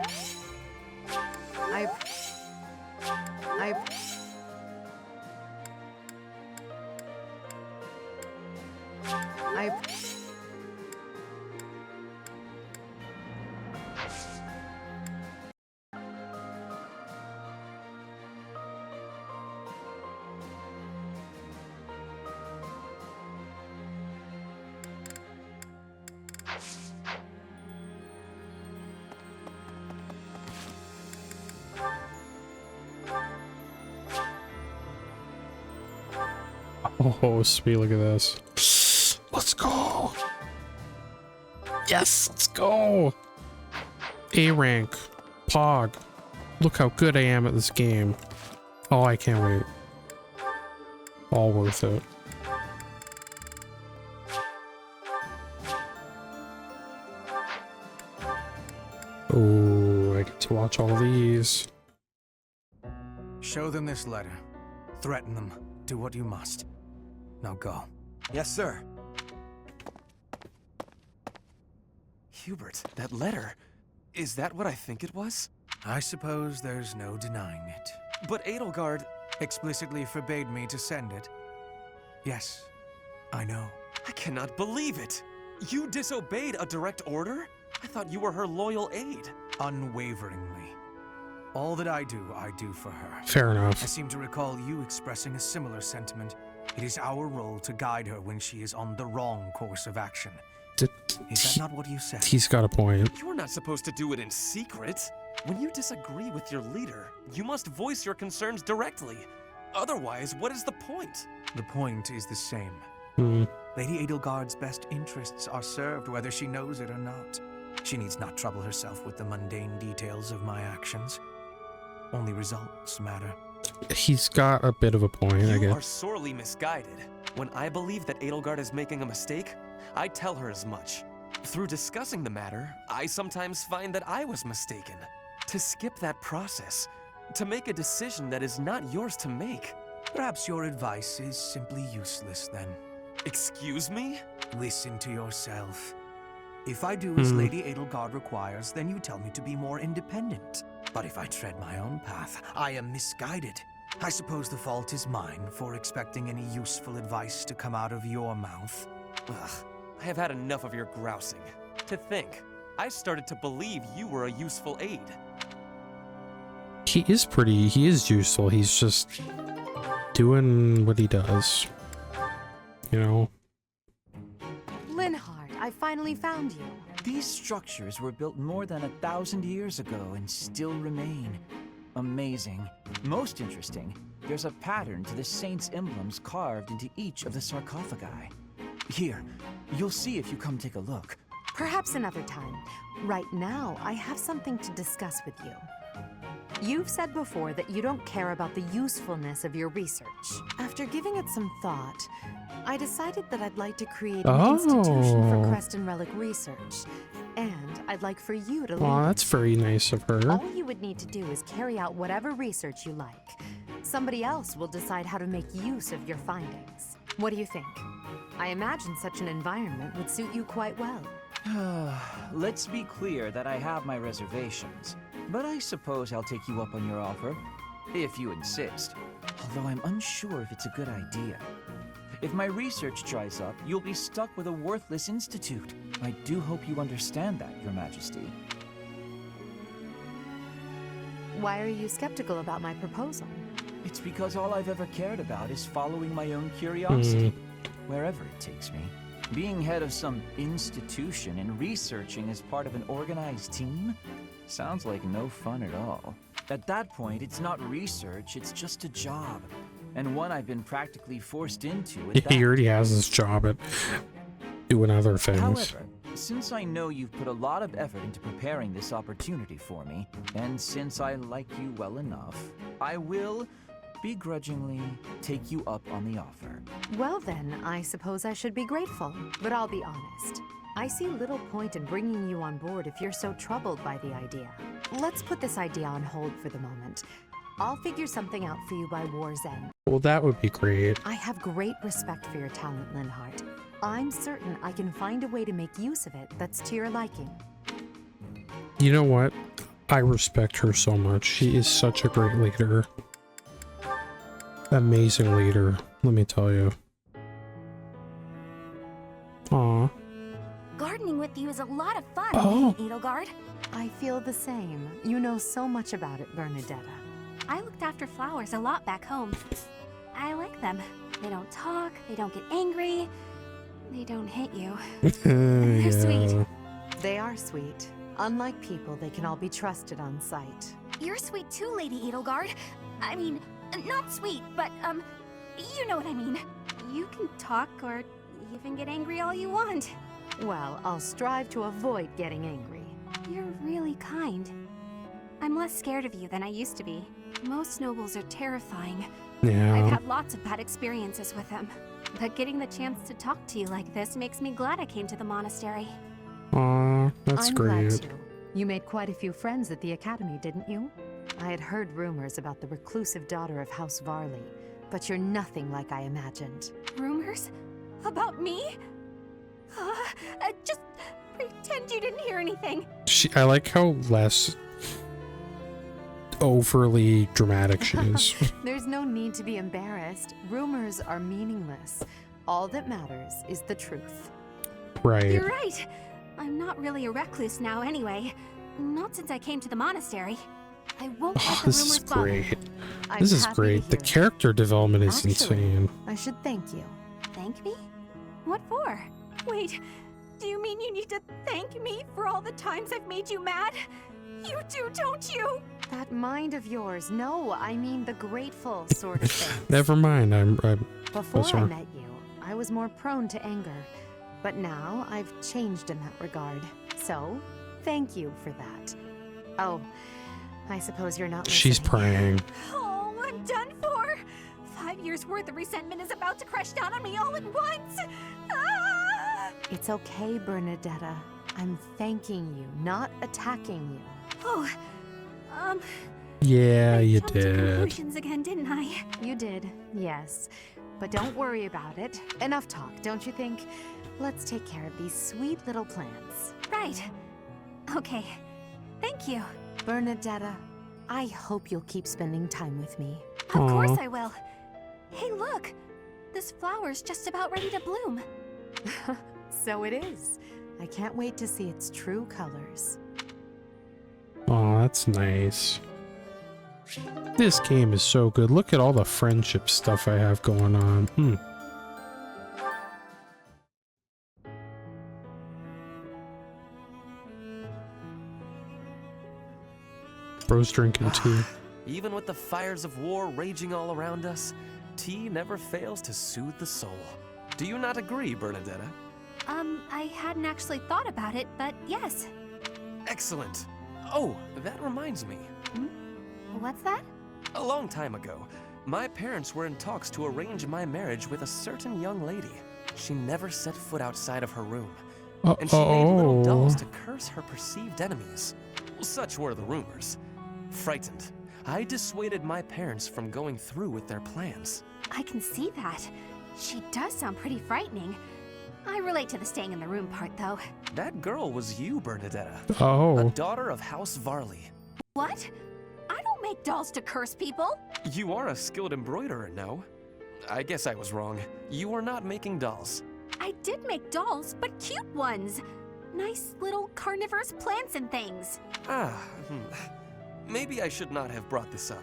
Oh, sweet, look at this. Let's go. Yes, let's go. A rank. Pog. Look how good I am at this game. Oh, I can't wait. All worth it. Oh, I get to watch all these. Show them this letter. Threaten them. Do what you must. Now go. Yes, sir. Hubert, that letter. Is that what I think it was? I suppose there's no denying it. But Edelgard explicitly forbade me to send it. Yes, I know. I cannot believe it. You disobeyed a direct order? I thought you were her loyal aide. Unwaveringly. All that I do for her. Fair enough. I seem to recall you expressing a similar sentiment. It is our role to guide her when she is on the wrong course of action. Is that not what you said? He's got a point. You are not supposed to do it in secret. When you disagree with your leader, you must voice your concerns directly. Otherwise, what is the point? The point is the same. Hmm. Lady Edelgard's best interests are served whether she knows it or not. She needs not trouble herself with the mundane details of my actions. Only results matter. He's got a bit of a point, I You guess. are sorely misguided. When I believe that Edelgard is making a mistake, I tell her as much. Through discussing the matter, I sometimes find that I was mistaken. To skip that process, to make a decision that is not yours to make. Perhaps your advice is simply useless then. Excuse me? Listen to yourself. If I do as Lady Edelgard requires, then you tell me to be more independent. But if I tread my own path, I am misguided. I suppose the fault is mine for expecting any useful advice to come out of your mouth. Ugh, I have had enough of your grousing. To think, I started to believe you were a useful aid. He is useful. He's just doing what he does. You know? Linhardt, I finally found you. These structures were built more than 1,000 years ago and still remain. Amazing. Most interesting, there's a pattern to the saints' emblems carved into each of the sarcophagi. Here, you'll see if you come take a look. Perhaps another time. Right now, I have something to discuss with you. You've said before that you don't care about the usefulness of your research. After giving it some thought, I decided that I'd like to create an institution for Creston Relic research. And I'd like for you to lead Aw, it. that's very nice of her. All you would need to do is carry out whatever research you like. Somebody else will decide how to make use of your findings. What do you think? I imagine such an environment would suit you quite well. Let's be clear that I have my reservations, but I suppose I'll take you up on your offer, if you insist. Although I'm unsure if it's a good idea. If my research dries up, you'll be stuck with a worthless institute. I do hope you understand that, Your Majesty. Why are you skeptical about my proposal? It's because all I've ever cared about is following my own curiosity, wherever it takes me. Being head of some institution and researching as part of an organized team sounds like no fun at all. At that point, it's not research, it's just a job. And one I've been practically forced into at that. He already has his job at doing other things. However, since I know you've put a lot of effort into preparing this opportunity for me, and since I like you well enough, I will begrudgingly take you up on the offer. Well then, I suppose I should be grateful, but I'll be honest. I see little point in bringing you on board if you're so troubled by the idea. Let's put this idea on hold for the moment. I'll figure something out for you by war's end. Well, that would be great. I have great respect for your talent, Linhardt. I'm certain I can find a way to make use of it that's to your liking. You know what? I respect her so much. She is such a great leader. Amazing leader, let me tell you. Aw. Gardening with you is a lot of fun, Edelgard. I feel the same. You know so much about it, Bernadetta. I looked after flowers a lot back home. I like them. They don't talk, they don't get angry, they don't hit you. They're sweet. They are sweet. Unlike people, they can all be trusted on sight. You're sweet too, Lady Edelgard. I mean, not sweet, but, you know what I mean. You can talk or even get angry all you want. Well, I'll strive to avoid getting angry. You're really kind. I'm less scared of you than I used to be. Most nobles are terrifying. Yeah. I've had lots of bad experiences with them. But getting the chance to talk to you like this makes me glad I came to the monastery. Aw, that's I'm great. glad to. You made quite a few friends at the academy, didn't you? I had heard rumors about the reclusive daughter of House Varley, but you're nothing like I imagined. Rumors? About me? Just pretend you didn't hear anything. I like how less overly dramatic she is. There's no need to be embarrassed. Rumors are meaningless. All that matters is the truth. Right. You're right. I'm not really a recluse now anyway. Not since I came to the monastery. I won't let the This is rumors bother me. great. This is great. The character development is insane. I should thank you. Thank me? What for? Wait, do you mean you need to thank me for all the times I've made you mad? You do, don't you? That mind of yours. No, I mean the grateful sort of thing. Never mind. Before I sorry. met you, I was more prone to anger. But now I've changed in that regard. So, Thank you for that. Oh, I suppose you're not She's listening. praying. Oh, I'm done for. 5 years worth of resentment is about to crash down on me all at once. Ah! It's okay, Bernadetta. I'm thanking you, not attacking you. Oh, Yeah, you jumped to did. conclusions again, didn't I? You did, yes. But don't worry about it. Enough talk, don't you think? Let's take care of these sweet little plants. Right. Okay. Thank you. Bernadetta, I hope you'll keep spending time with me. Of course I will. Hey, look. This flower's just about ready to bloom. So it is. I can't wait to see its true colors. Oh, that's nice. This game is so good. Look at all the friendship stuff I have going on. Bro's drinking tea. Even with the fires of war raging all around us, tea never fails to soothe the soul. Do you not agree, Bernadetta? I hadn't actually thought about it, but yes. Excellent. Oh, that reminds me. What's that? A long time ago, my parents were in talks to arrange my marriage with a certain young lady. She never set foot outside of her room. And she made little dolls to curse her perceived enemies. Such were the rumors. Frightened, I dissuaded my parents from going through with their plans. I can see that. She does sound pretty frightening. I relate to the staying in the room part, though. That girl was you, Bernadetta. Oh. A daughter of House Varley. What? I don't make dolls to curse people. You are a skilled embroiderer, no? I guess I was wrong. You are not making dolls. I did make dolls, but cute ones. Nice little carnivorous plants and things. Maybe I should not have brought this up.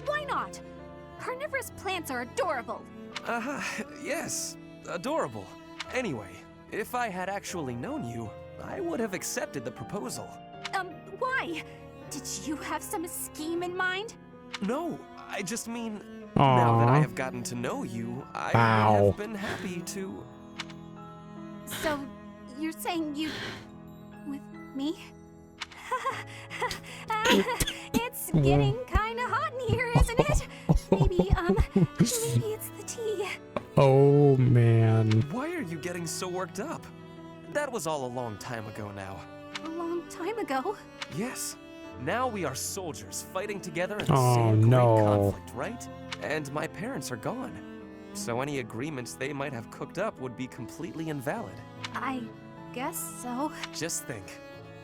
Why not? Carnivorous plants are adorable. Yes, adorable. Anyway, if I had actually known you, I would have accepted the proposal. Why? Did you have some scheme in mind? No, I just mean, now that I have gotten to know you, I would have been happy to... So, you're saying you... with me? It's getting kinda hot in here, isn't it? Maybe it's the tea. Oh, man. Why are you getting so worked up? That was all a long time ago now. A long time ago? Yes. Now we are soldiers fighting together in the Oh, same great no. conflict, right? And my parents are gone. So any agreements they might have cooked up would be completely invalid. I guess so. Just think,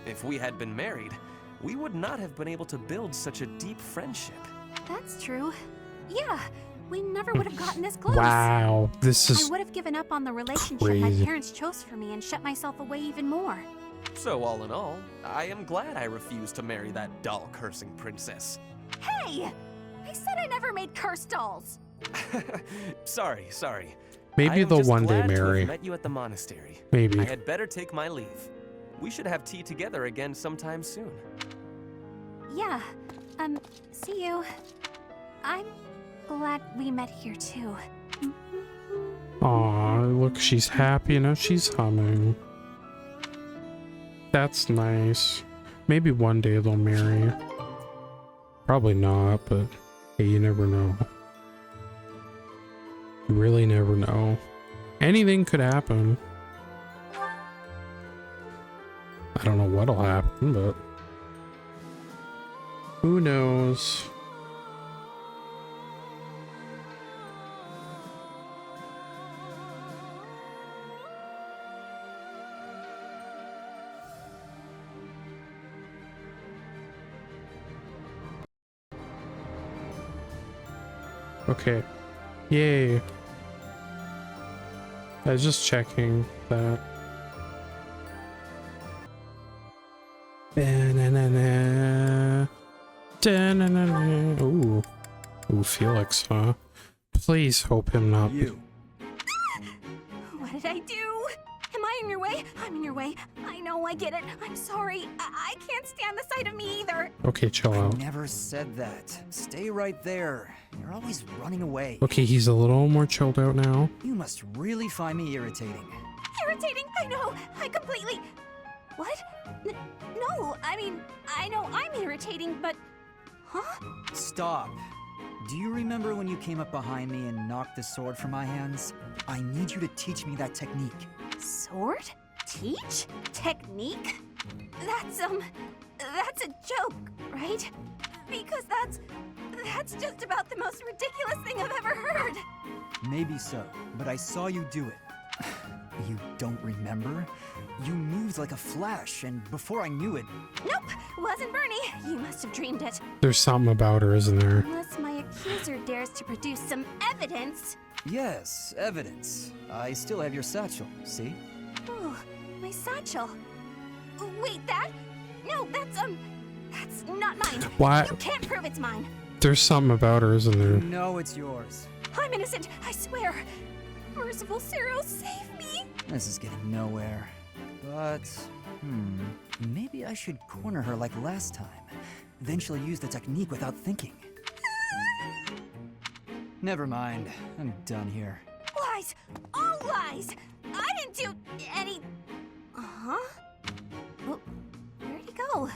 if we had been married, we would not have been able to build such a deep friendship. That's true. Yeah, we never would have gotten this close. Wow, this is I would have given up on the relationship crazy. my parents chose for me and shut myself away even more. So all in all, I am glad I refused to marry that doll-cursing princess. Hey! I said I never made cursed dolls. Sorry. Maybe I am they'll just one day glad to have marry. met you at the monastery. Maybe. I had better take my leave. We should have tea together again sometime soon. Yeah, see you. I'm glad we met here too. Aw, look, she's happy now. She's humming. That's nice. Maybe one day they'll marry. Probably not, but hey, you never know. You really never know. Anything could happen. I don't know what'll happen, but who knows? Okay. Yay. I was just checking that. Ba-na-na-na. Da-na-na-na. Ooh. Ooh, Felix, huh? Please hope him not. You. What did I do? Am I in your way? I'm in your way. I know, I get it. I'm sorry. I can't stand the sight of me either. Okay, chill out. I never said that. Stay right there. You're always running away. Okay, he's a little more chilled out now. You must really find me irritating. Irritating, I know. I completely... What? No, I mean, I know I'm irritating, but... Huh? Stop. Do you remember when you came up behind me and knocked the sword from my hands? I need you to teach me that technique. Sword? Teach? Technique? That's a joke, right? Because that's just about the most ridiculous thing I've ever heard. Maybe so, but I saw you do it. You don't remember? You moved like a flash, and before I knew it... Nope, wasn't Bernie. You must have dreamed it. There's something about her, isn't there? Unless my accuser dares to produce some evidence. Yes, evidence. I still have your satchel, see? Oh, my satchel. Wait, that? No, that's not mine. What? You can't prove it's mine. There's something about her, isn't there? No, it's yours. I'm innocent, I swear. Merciful Cero, save me. This is getting nowhere. But, maybe I should corner her like last time. Then she'll use the technique without thinking. Never mind. I'm done here. Lies! All lies! I didn't do any... Huh? Well, where'd he go?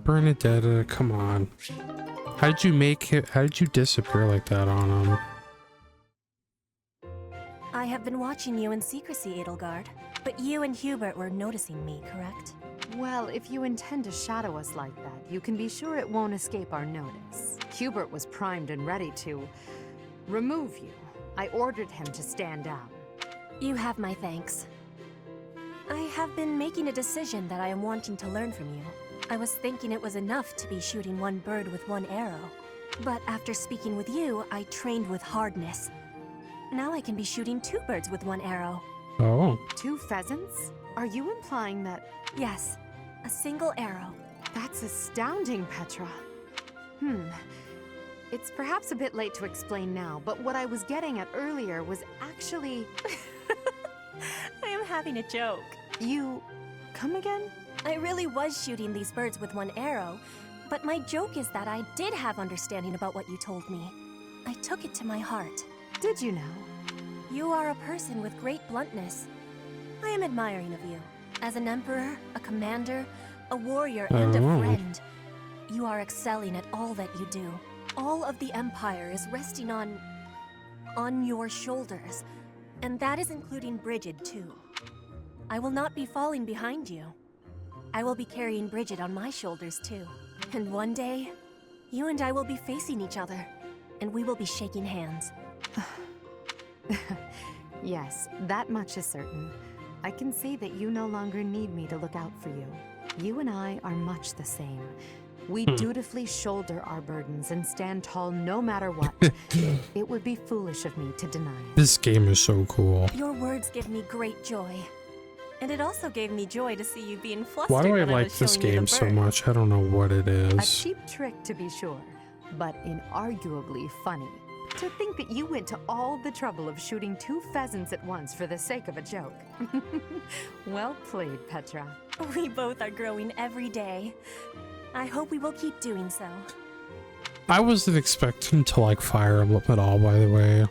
Bernadetta, come on. How did you disappear like that on him? I have been watching you in secrecy, Edelgard. But you and Hubert were noticing me, correct? Well, if you intend to shadow us like that, you can be sure it won't escape our notice. Hubert was primed and ready to remove you. I ordered him to stand down. You have my thanks. I have been making a decision that I am wanting to learn from you. I was thinking it was enough to be shooting one bird with one arrow. But after speaking with you, I trained with hardness. Now I can be shooting 2 birds with 1 arrow. Oh. 2 pheasants? Are you implying that... Yes, a single arrow. That's astounding, Petra. It's perhaps a bit late to explain now, but what I was getting at earlier was actually... I am having a joke. You... come again? I really was shooting these birds with 1 arrow, but my joke is that I did have understanding about what you told me. I took it to my heart. Did you know? You are a person with great bluntness. I am admiring of you. As an emperor, a commander, a warrior, and a friend, you are excelling at all that you do. All of the Empire is resting on your shoulders, and that is including Brigid, too. I will not be falling behind you. I will be carrying Brigid on my shoulders, too. And one day, you and I will be facing each other, and we will be shaking hands. Yes, that much is certain. I can see that you no longer need me to look out for you. You and I are much the same. We dutifully shoulder our burdens and stand tall no matter what. It would be foolish of me to deny it. This game is so cool. Your words give me great joy. And it also gave me joy to see you being flustered. Why do I like this game so much? I don't know what it A is. cheap trick, to be sure, but inarguably funny. To think that you went to all the trouble of shooting 2 pheasants at once for the sake of a joke. Well played, Petra. We both are growing every day. I hope we will keep doing so. I wasn't expecting to like Fire Emblem at all, by the way.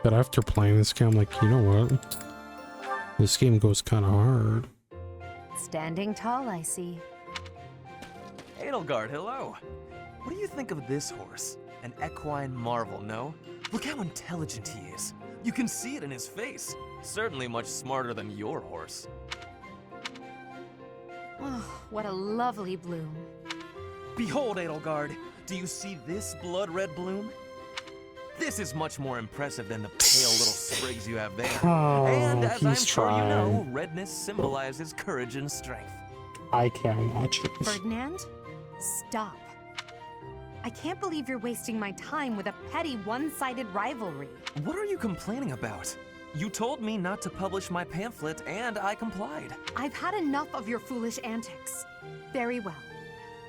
But after playing this game, I'm like, you know what? This game goes kind of hard. Standing tall, I see. Edelgard, hello. What do you think of this horse? An equine marvel, no? Look how intelligent he is. You can see it in his face. Certainly much smarter than your horse. Oh, what a lovely bloom. Behold, Edelgard. Do you see this blood-red bloom? This is much more impressive than the pale little sprigs you have there. Oh, and as I'm he's sure you know, trying. redness symbolizes courage and strength. I can't watch it. Ferdinand, stop. I can't believe you're wasting my time with a petty, one-sided rivalry. What are you complaining about? You told me not to publish my pamphlet, and I complied. I've had enough of your foolish antics. Very well.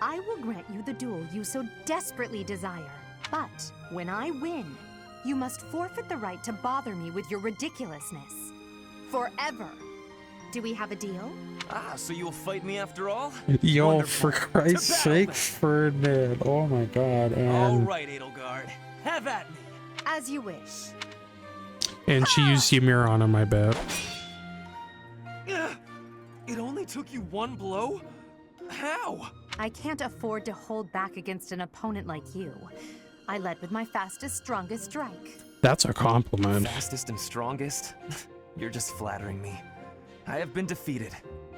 I will grant you the duel you so desperately desire. But when I win, you must forfeit the right to bother me with your ridiculousness. Forever. Do we have a deal? Ah, so you'll fight me after all? Yo, Wonderful. for Christ's sake, Ferdinand. Oh my god. All And, right, Edelgard. Have at me. As you wish. and she used Ymir on him, I bet. It only took you one blow? How? I can't afford to hold back against an opponent like you. I led with my fastest, strongest strike. That's a compliment. Fastest and strongest? You're just flattering me. I have been defeated.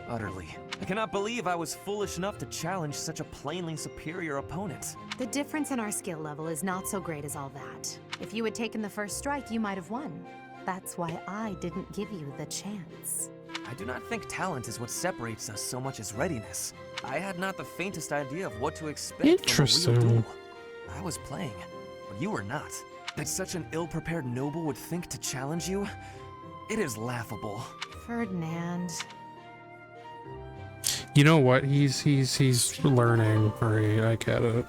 Utterly. I cannot believe I was foolish enough to challenge such a plainly superior opponent. The difference in our skill level is not so great as all that. If you had taken the first strike, you might have won. That's why I didn't give you the chance. I do not think talent is what separates us so much as readiness. I had not the faintest idea of what to expect from a real duel. I was playing, but you were not. That such an ill-prepared noble would think to challenge you? It is laughable. Ferdinand. You know what? He's learning. Right, I get it.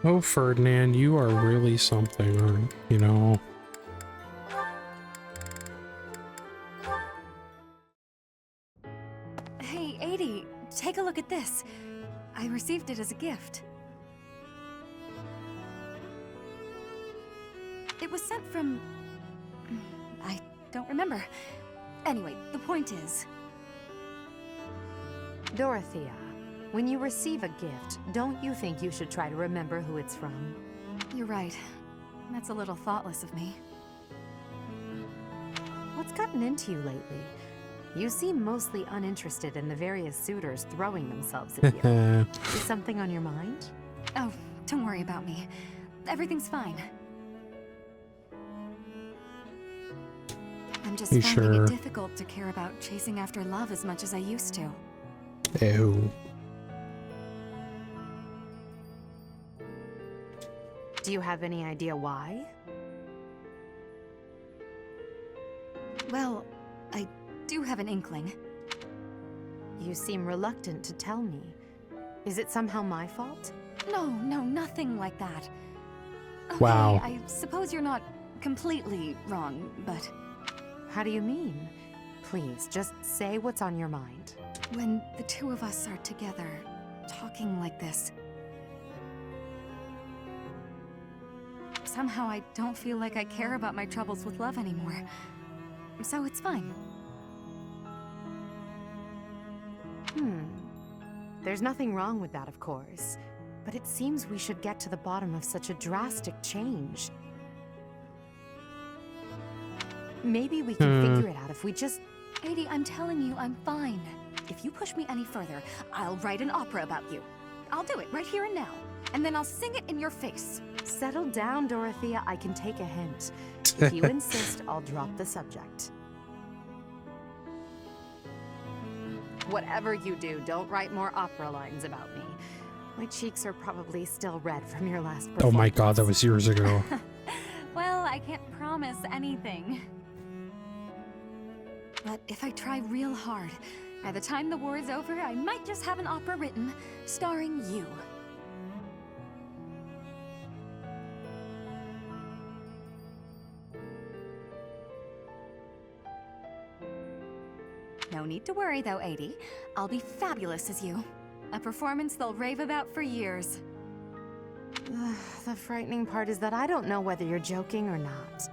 Oh, Ferdinand, you are really something, aren't you? Know. Hey, Edie, take a look at this. I received it as a gift. It was sent from... I don't remember. Anyway, the point is... Dorothea, when you receive a gift, don't you think you should try to remember who it's from? You're right. That's a little thoughtless of me. What's gotten into you lately? You seem mostly uninterested in the various suitors throwing themselves at you. Is something on your mind? Oh, don't worry about me. Everything's fine. I'm just finding it difficult to care about chasing after love as much as I used to. Ew. Do you have any idea why? Well, I do have an inkling. You seem reluctant to tell me. Is it somehow my fault? No, nothing like that. Okay, wow. I suppose you're not completely wrong, but... How do you mean? Please, just say what's on your mind. When the two of us are together, talking like this... Somehow I don't feel like I care about my troubles with love anymore. So it's fine. There's nothing wrong with that, of course. But it seems we should get to the bottom of such a drastic change. Maybe we can figure it out if we just... Edie, I'm telling you, I'm fine. If you push me any further, I'll write an opera about you. I'll do it right here and now. And then I'll sing it in your face. Settle down, Dorothea. I can take a hint. If you insist, I'll drop the subject. Whatever you do, don't write more opera lines about me. My cheeks are probably still red from your last performance. Oh my god, that was years ago. Well, I can't promise anything. But if I try real hard, by the time the war is over, I might just have an opera written, starring you. No need to worry though, Edie. I'll be fabulous as you. A performance they'll rave about for years. The frightening part is that I don't know whether you're joking or not.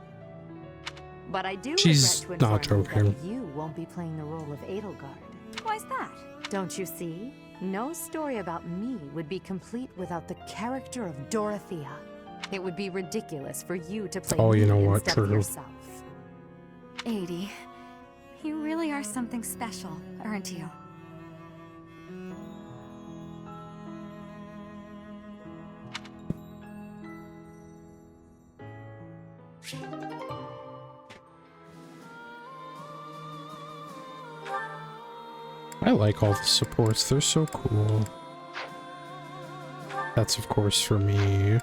But I do She's regret to not inform you joking. that you won't be playing the role of Edelgard. Why's that? Don't you see? No story about me would be complete without the character of Dorothea. It would be ridiculous for you to play Oh, me you know what? instead of True. yourself. Edie, you really are something special, aren't you? I like all the supports. They're so cool. That's of course for me.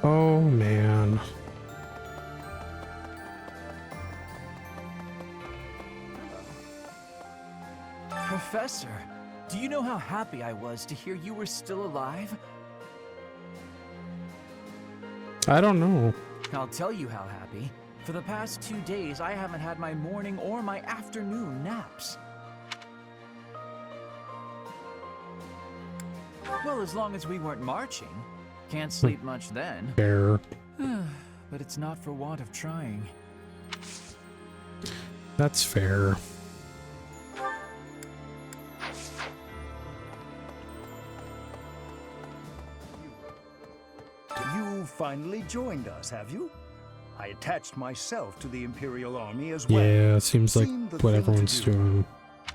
Oh, man. Professor, do you know how happy I was to hear you were still alive? I don't know. I'll tell you how happy. For the past 2 days, I haven't had my morning or my afternoon naps. Well, as long as we weren't marching. Can't sleep much then. Fair. But it's not for want of trying. That's fair. You finally joined us, have you? I attached myself to the Imperial Army as well. Yeah, seems like Seemed the what thing everyone's to do. doing.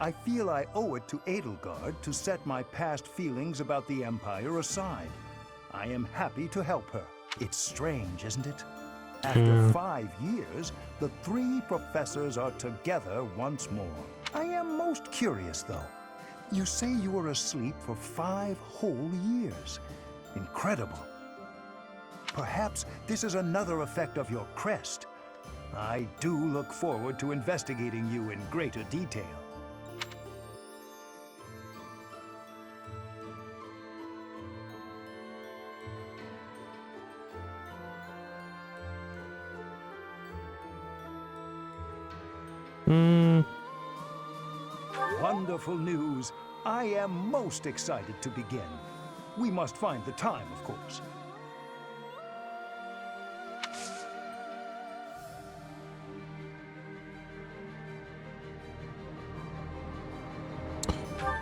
I feel I owe it to Edelgard to set my past feelings about the Empire aside. I am happy to help her. It's strange, isn't it? After Yeah. 5 years, the 3 professors are together once more. I am most curious, though. You say you were asleep for 5 whole years. Incredible. Perhaps this is another effect of your crest. I do look forward to investigating you in greater detail. Wonderful news. I am most excited to begin. We must find the time, of course.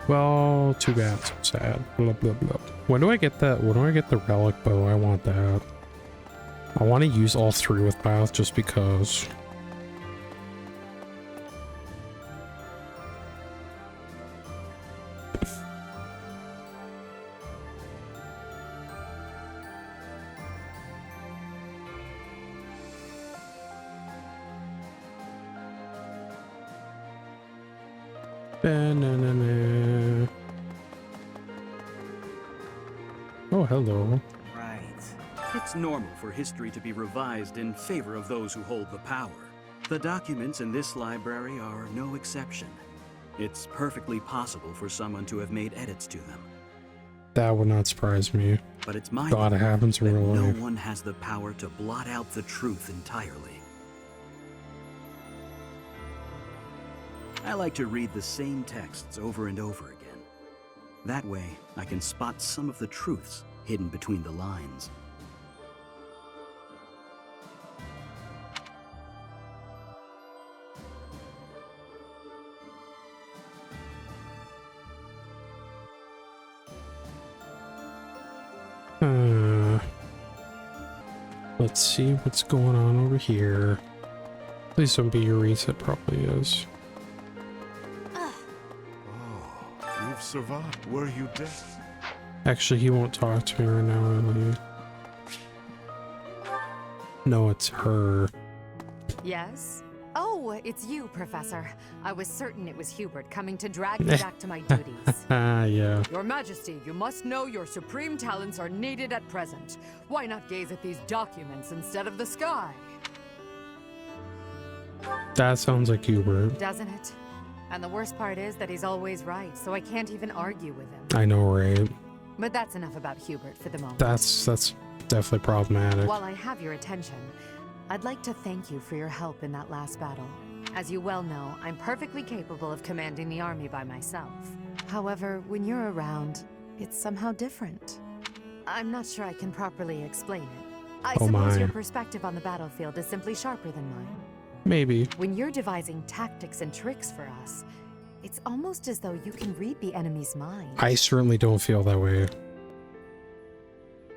Well, too bad. So sad. Blah, blah, blah. When do I get that? When do I get the relic bow? I want that. I want to use all 3 with Bioth just because. Ba-na-na-na. Oh, hello. Right. It's normal for history to be revised in favor of those who hold the power. The documents in this library are no exception. It's perfectly possible for someone to have made edits to them. That would not surprise me. But it's my thought it happens in that real life. no one has the power to blot out the truth entirely. I like to read the same texts over and over again. That way, I can spot some of the truths hidden between the lines. Let's see what's going on over here. Please don't be Eureka, it probably is. You've survived. Were you dead? Actually, he won't talk to me right now, really. No, it's her. Yes? Oh, it's you, Professor. I was certain it was Hubert coming to drag me back to my duties. Yeah. Your Majesty, you must know your supreme talents are needed at present. Why not gaze at these documents instead of the sky? That sounds like Hubert. Doesn't it? And the worst part is that he's always right, so I can't even argue with him. I know, right? But that's enough about Hubert for the moment. That's definitely problematic. While I have your attention, I'd like to thank you for your help in that last battle. As you well know, I'm perfectly capable of commanding the army by myself. However, when you're around, it's somehow different. I'm not sure I can properly explain it. I Oh suppose my. your perspective on the battlefield is simply sharper than mine. Maybe. When you're devising tactics and tricks for us, it's almost as though you can read the enemy's mind. I certainly don't feel that way.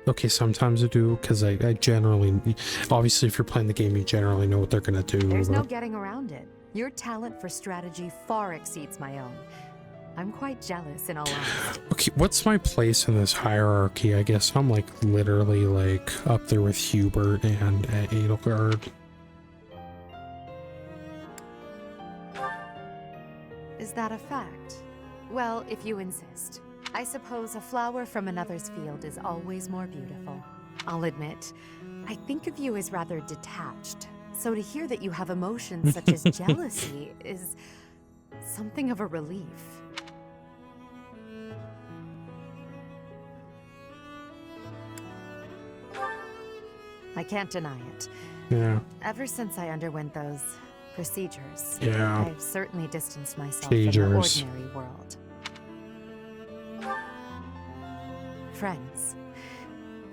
Okay, sometimes I do, because I generally... Obviously, if you're playing the game, you generally know what they're going to do. There's no but- getting around it. Your talent for strategy far exceeds my own. I'm quite jealous, in all honesty. Okay, what's my place in this hierarchy? I guess I'm like literally like up there with Hubert and Edelgard. Is that a fact? Well, if you insist. I suppose a flower from another's field is always more beautiful. I'll admit, I think of you as rather detached. So to hear that you have emotions such as jealousy is something of a relief. I can't deny it. Yeah. Ever since I underwent those procedures, Yeah. I've certainly distanced myself Procedures. from the ordinary world. Friends.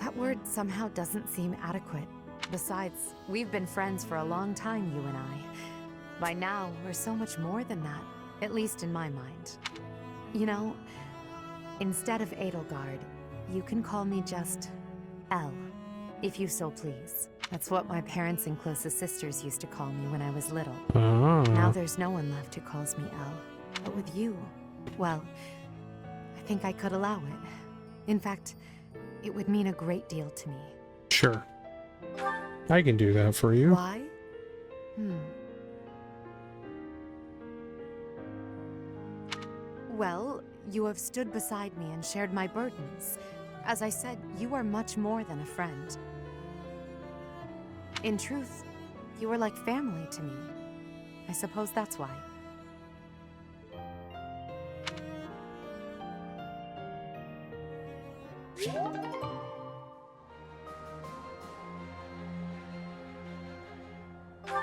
That word somehow doesn't seem adequate. Besides, we've been friends for a long time, you and I. By now, we're so much more than that, at least in my mind. You know, instead of Edelgard, you can call me just Elle, if you so please. That's what my parents and closest sisters used to call me when I was little. Ah. Now there's no one left who calls me Elle. But with you, well, I think I could allow it. In fact, it would mean a great deal to me. Sure. I can do that for you. Why? Well, you have stood beside me and shared my burdens. As I said, you are much more than a friend. In truth, you are like family to me. I suppose that's why.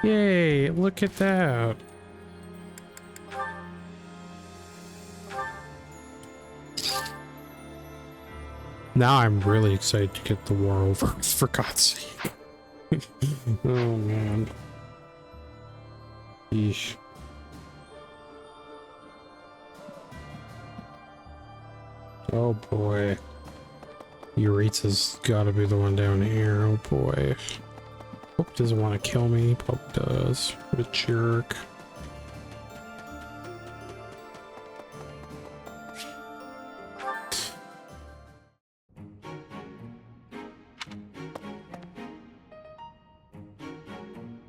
Yay, look at that. Now I'm really excited to get the war over, for God's sake. Oh man. Yeesh. Oh boy. Euritha's gotta be the one down here. Oh boy. Hope doesn't want to kill me. Probably does. What a jerk.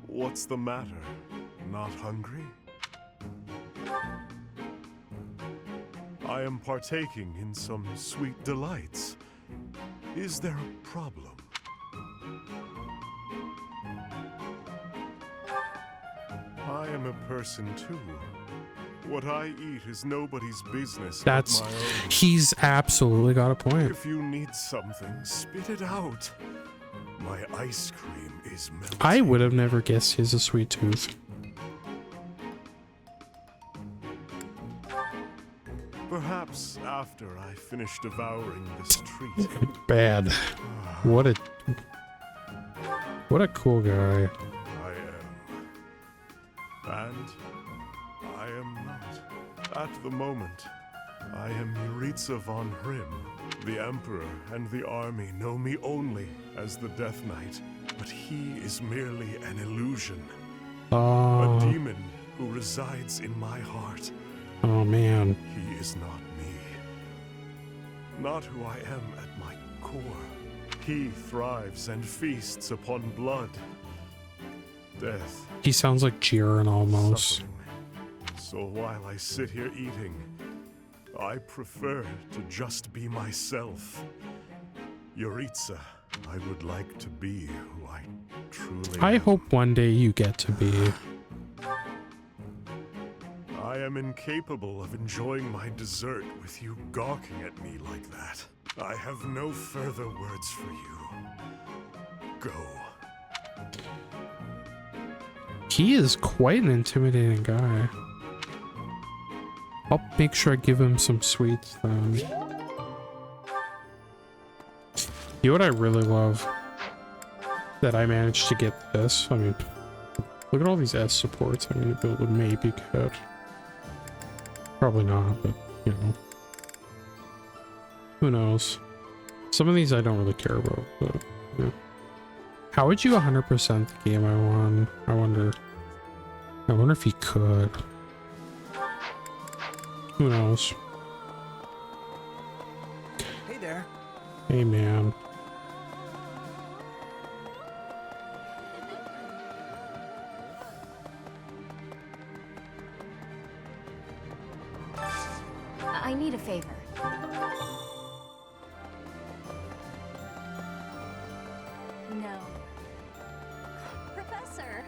What's the matter? Not hungry? I am partaking in some sweet delights. Is there a problem? I am a person too. What I eat is nobody's business but That's... my own. He's absolutely got a point. If you need something, spit it out. My ice cream is melting. I would have never guessed he has a sweet tooth. Perhaps after I finish devouring this treat. Bad. What a cool guy. I am. And I am not. At the moment, I am Euritha von Hrim. The Emperor and the army know me only as the Death Knight, but he is merely an illusion. A demon who resides in my heart. Oh man. He is not me. Not who I am at my core. He thrives and feasts upon blood. Death. He sounds like Jiren almost. Suffering. So while I sit here eating, I prefer to just be myself. Euritha, I would like to be who I truly I am. hope one day you get to be. I am incapable of enjoying my dessert with you gawking at me like that. I have no further words for you. Go. He is quite an intimidating guy. I'll make sure I give him some sweets then. You know what I really love? That I managed to get this. I mean, look at all these S supports I'm going to be able to maybe get. Probably not, but you know. Who knows? Some of these I don't really care about, but yeah. How would you 100% the game I won? I wonder if you could. Who knows? Hey there. Hey man. I need a favor. No. Professor!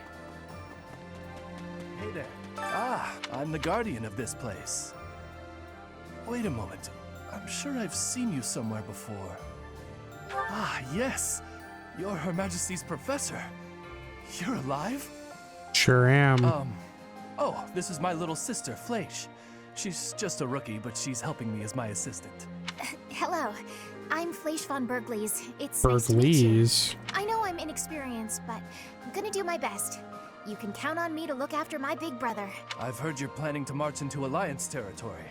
Hey there. Ah, I'm the guardian of this place. Wait a moment. I'm sure I've seen you somewhere before. Ah, yes. You're Her Majesty's professor. You're alive? Sure am. Oh, this is my little sister, Fleisch. She's just a rookie, but she's helping me as my assistant. Hello, I'm Fleisch von Bergleys. It's nice to meet you. Bergleys. I know I'm inexperienced, but I'm gonna do my best. You can count on me to look after my big brother. I've heard you're planning to march into Alliance territory.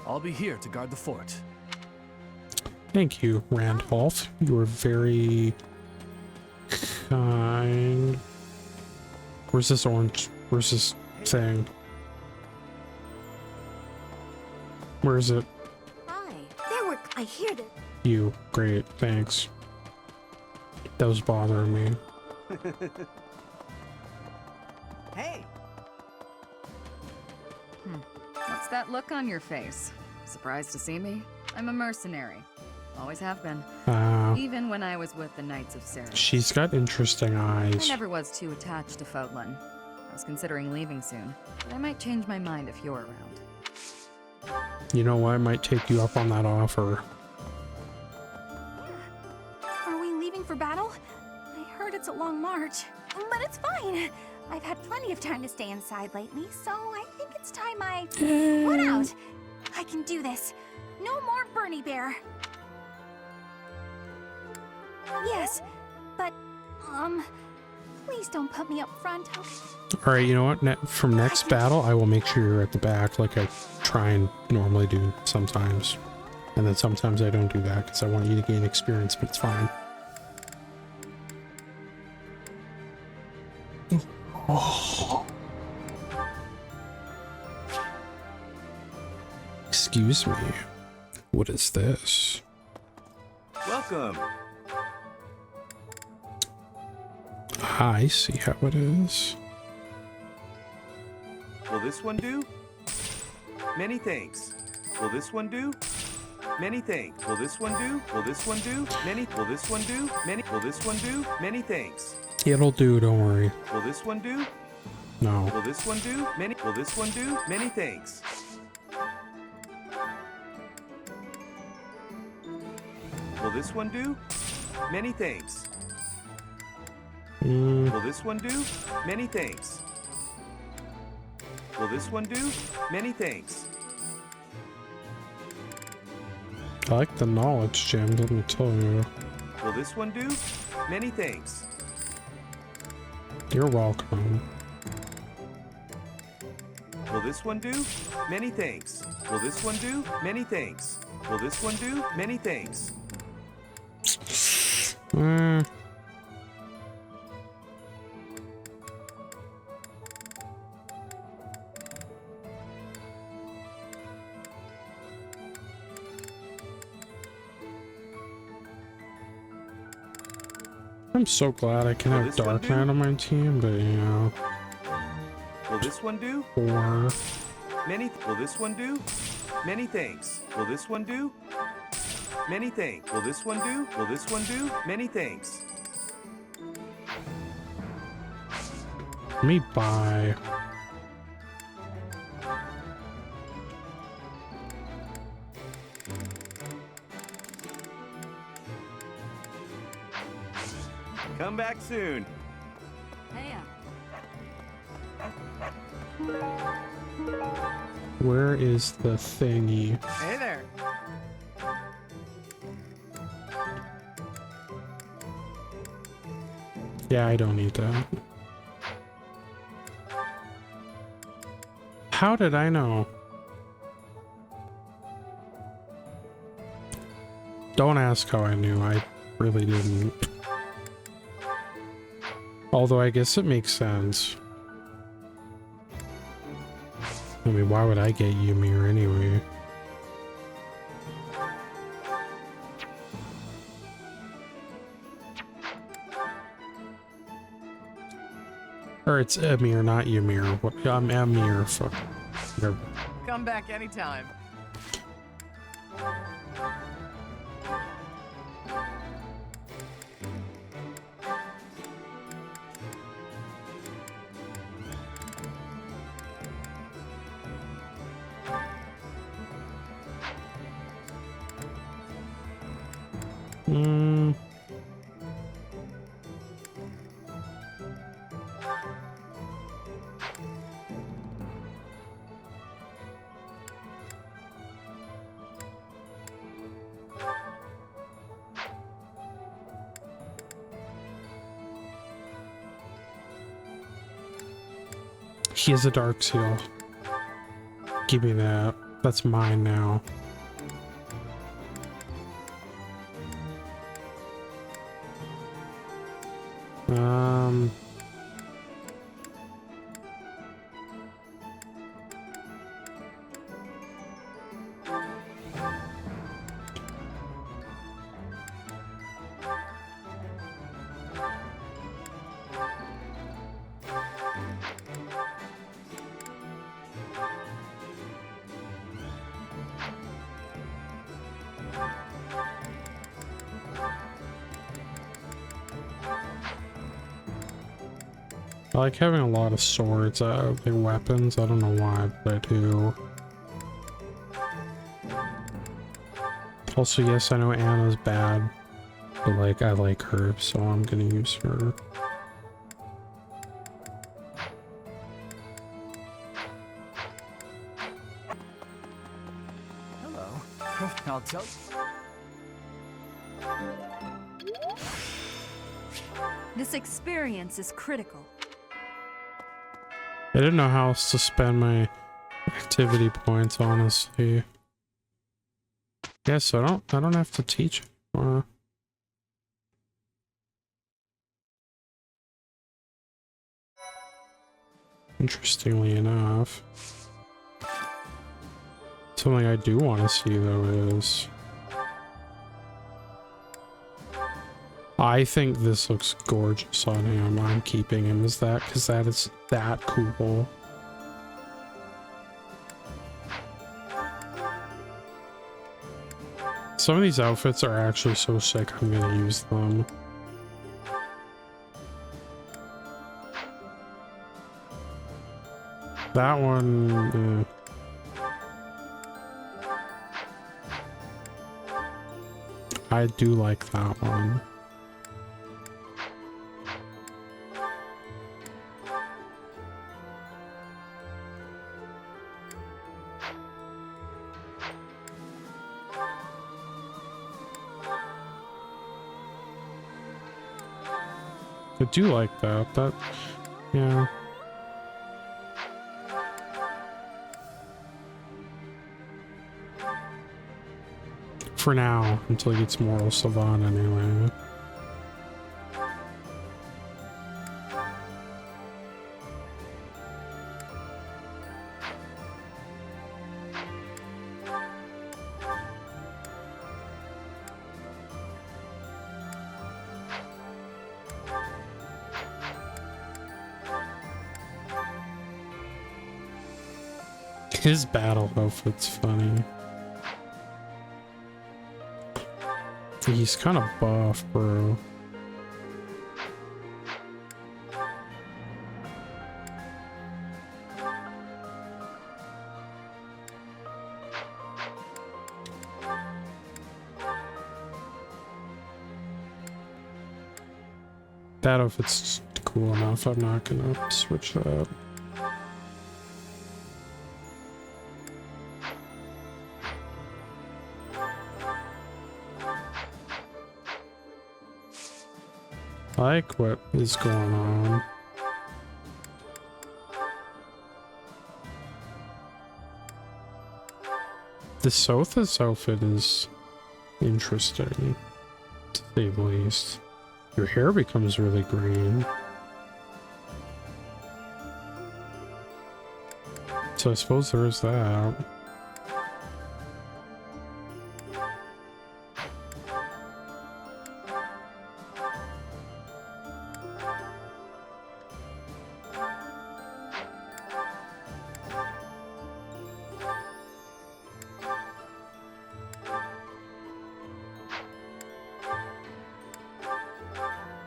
I'll be here to guard the fort. Thank you, Randolph. You were very kind. Where's this orange? Where's this thing? Where is it? Hi. There were. I hear that. You. Great. Thanks. That was bothering me. Hey. What's that look on your face? Surprised to see me? I'm a mercenary. Always have been. Even when I was with the Knights of Ceres. She's got interesting I eyes. never was too attached to Fodlan. I was considering leaving soon, but I might change my mind if you're around. You know what? I might take you up on that offer. Are we leaving for battle? I heard it's a long march. But it's fine. I've had plenty of time to stay inside lately, so I think it's time I run out. I can do this. No more Bernie Bear. Yes, but, please don't put me up front. All right, you know what? From next battle, I will make sure you're at the back like I try and normally do sometimes. And then sometimes I don't do that because I want you to gain experience, but it's fine. Oh. Excuse me. What is this? Welcome. I see how it is. Will this one do? Many thanks. Will this one do? Many thanks. Will this one do? Will this one do? Many. Will this one do? Many. Will this one do? Many thanks. It'll do, don't worry. Will this one do? No. Will this one do? Many. Will this one do? Many thanks. Will this one do? Many thanks. Will this one do? Many thanks. Will this one do? Many thanks. I like the knowledge gem, let me tell you. Will this one do? Many thanks. You're welcome. Will this one do? Many thanks. Will this one do? Many thanks. Will this one do? Many thanks. I'm so glad I can have Dark Knight on my team, but you know. Will this one do? Or Many. Will this one do? Many thanks. Will this one do? Many thanks. Will this one do? Will this one do? Many thanks. let me buy. Come back soon. Where is the thingy? Hey there. Yeah, I don't need that. How did I know? Don't ask how I knew. I really didn't. Although I guess it makes sense. I mean, why would I get Ymir anyway? Or it's Emir, not Ymir. What? I'm Emir. Fuck. Come back anytime. He is a dark seal. Give me that. That's mine now. I like having a lot of swords, like weapons. I don't know why, but I do. Also, yes, I know Anna's bad, but like, I like her, so I'm gonna use her. Hello. I'll tell you. This experience is critical. I didn't know how else to spend my activity points, honestly. Yeah, so I don't have to teach anymore. Interestingly enough. Something I do want to see though is I think this looks gorgeous on him. I'm keeping him as that because that is that cool. Some of these outfits are actually so sick, I'm gonna use them. That one, I do like that one. I do like that. That, yeah. For now, until he gets Moral Savant anyway. His battle outfit's funny. He's kind of buff, bro. That outfit's cool enough. I'm not gonna switch that. I like what is going on. The Sotha's outfit is interesting, to say the least. Your hair becomes really green. So I suppose there is that.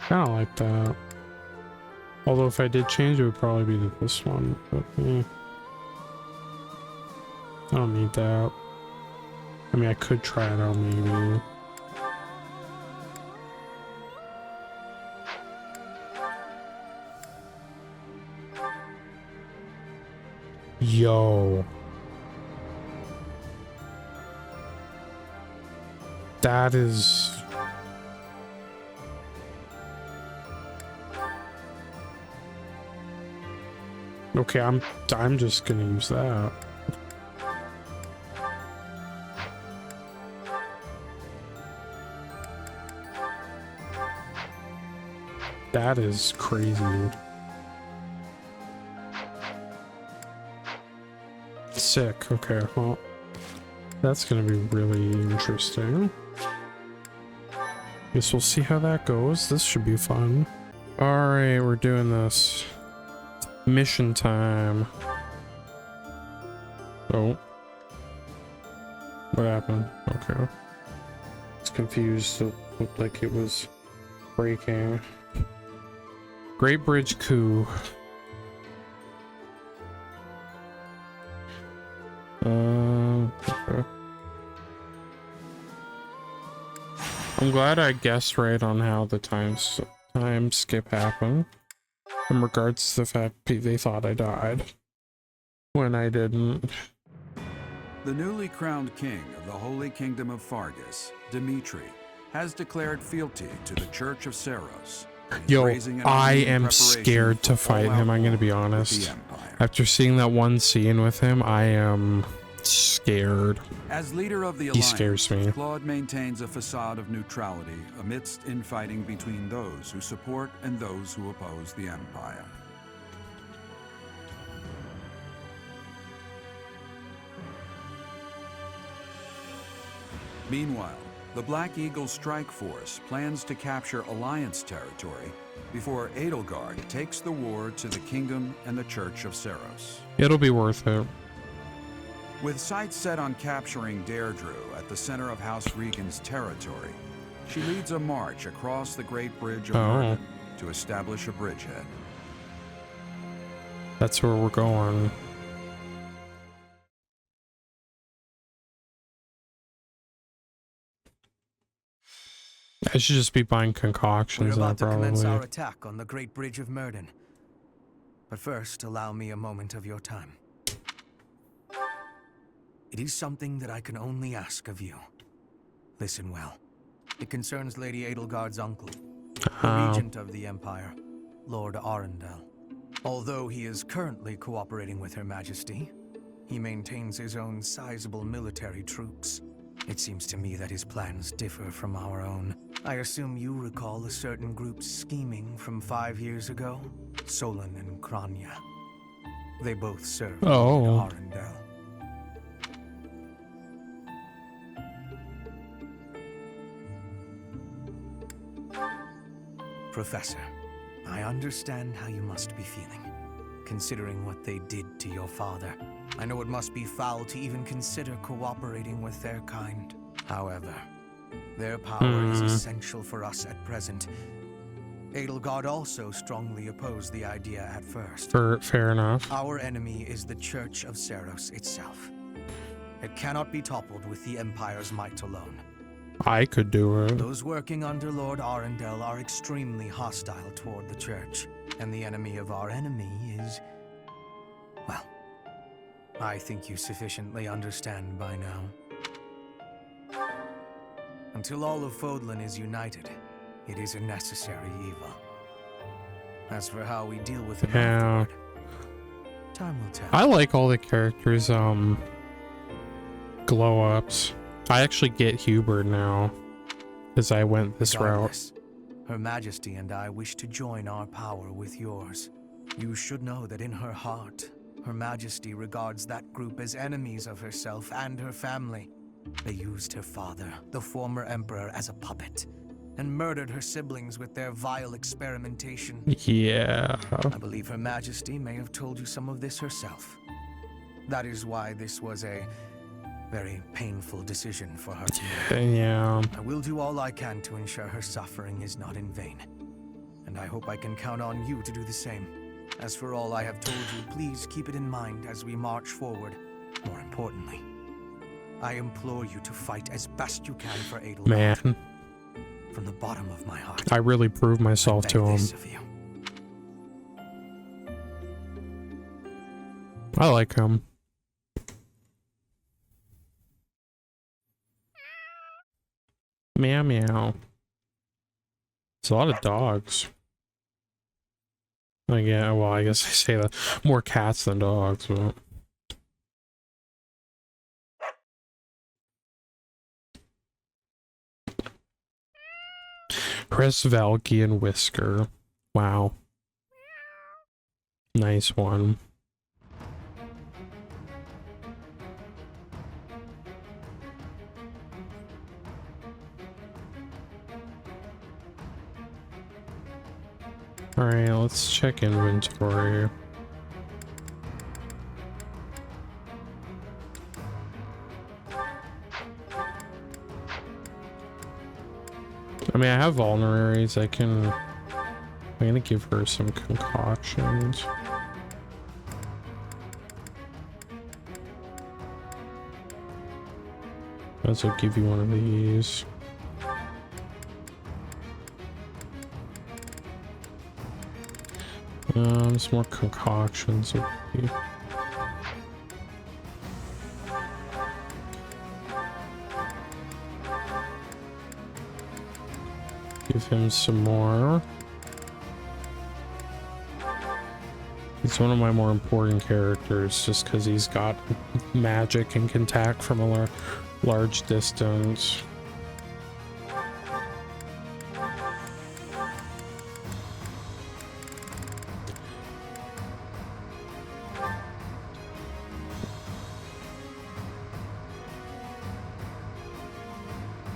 Kinda like that. Although if I did change, it would probably be to this one, but I don't need that. I mean, I could try it out maybe. Yo. That is... Okay, I'm just gonna use that. That is crazy. Sick. Okay, well, that's gonna be really interesting. Guess we'll see how that goes. This should be fun. All right, we're doing this. Mission time. Oh. What happened? Okay. It's confused. It looked like it was breaking. Great Bridge Coup. Okay. I'm glad I guessed right on how the time skip happened. In regards to the fact they thought I died when I didn't. The newly crowned king of the Holy Kingdom of Fargus, Dimitri, has declared fealty to the Church of Seros. Yo, I am scared to fight him, I'm gonna be honest. After seeing that one scene with him, I am scared. As leader of the He alliance, scares me. Claude maintains a facade of neutrality amidst infighting between those who support and those who oppose the Empire. Meanwhile, the Black Eagle Strike Force plans to capture Alliance territory before Edelgard takes the war to the Kingdom and the Church of Seros. It'll be worth it. With sights set on capturing Deirdre at the center of House Regan's territory, she leads a march across the Great Bridge of Murden to establish a bridgehead. That's where we're going. I should just be buying concoctions. We're Now, about to commence probably. our attack on the Great Bridge of Murden. But first, allow me a moment of your time. It is something that I can only ask of you. Listen well. It concerns Lady Edelgard's uncle, the regent of the Empire, Lord Arundel. Although he is currently cooperating with Her Majesty, he maintains his own sizable military troops. It seems to me that his plans differ from our own. I assume you recall a certain group's scheming from 5 years ago? Solon and Kranya. They both served Lord Arundel. Professor, I understand how you must be feeling, considering what they did to your father. I know it must be foul to even consider cooperating with their kind. However, their power is essential for us at present. Edelgard also strongly opposed the idea at first. Fair enough. Our enemy is the Church of Seros itself. It cannot be toppled with the Empire's might alone. I could do it. Those working under Lord Arundel are extremely hostile toward the Church, and the enemy of our enemy is... well, I think you sufficiently understand by now. Until all of Fodlan is united, it is a necessary evil. As for how we deal with it afterward, time will tell. I like all the characters' glow-ups. I actually get Hubert now, as I went this route. Her Majesty and I wish to join our power with yours. You should know that in her heart, Her Majesty regards that group as enemies of herself and her family. They used her father, the former emperor, as a puppet, and murdered her siblings with their vile experimentation. Yeah. I believe Her Majesty may have told you some of this herself. That is why this was a very painful decision for her to make. Yeah. I will do all I can to ensure her suffering is not in vain. And I hope I can count on you to do the same. As for all I have told you, please keep it in mind as we march forward. More importantly, I implore you to fight as best you can for Edelgard. Man. From the bottom of my heart. I really proved myself to him. I like him. Meow meow. It's a lot of dogs. Like, yeah, well, I guess I say that. More cats than dogs, but... Chris Valkian Whisker. Wow. Nice one. Alright, let's check inventory. I mean, I have vulneraries. I'm gonna give her some concoctions. I'll also give you one of these. Some more concoctions would be... Give him some more. He's one of my more important characters just because he's got magic and can attack from a large distance.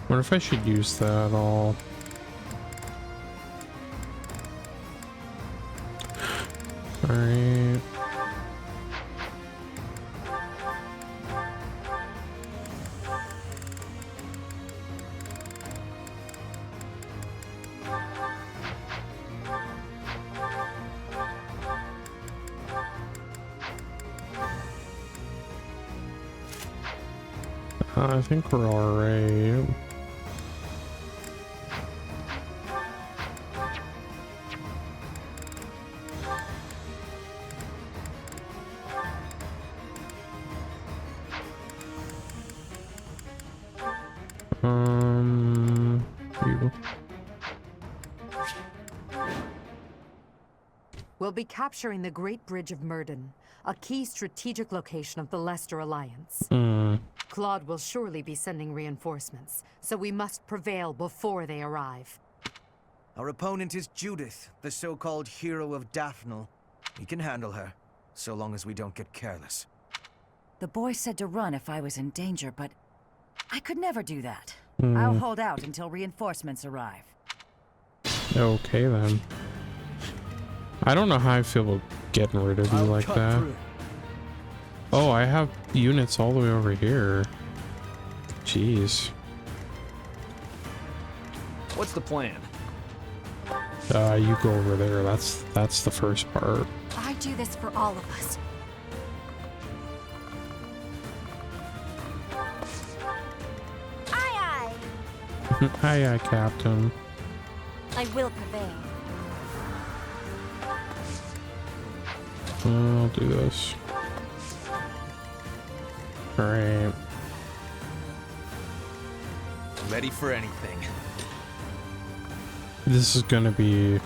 Wonder if I should use that all. Alright. I think we're alright. You. We'll be capturing the Great Bridge of Murden, a key strategic location of the Leicester Alliance. Claude will surely be sending reinforcements, so we must prevail before they arrive. Our opponent is Judith, the so-called hero of Daphnel. We can handle her, so long as we don't get careless. The boy said to run if I was in danger, but I could never do that. I'll hold out until reinforcements arrive. Okay then. I don't know how I feel about getting rid of you like that. Oh, I have units all the way over here. Jeez. What's the plan? You go over there. That's the first part. I do this for all of us. Aye, Aye, aye, Captain. I will prevail. I'll do this. Alright. Ready for anything. This is gonna be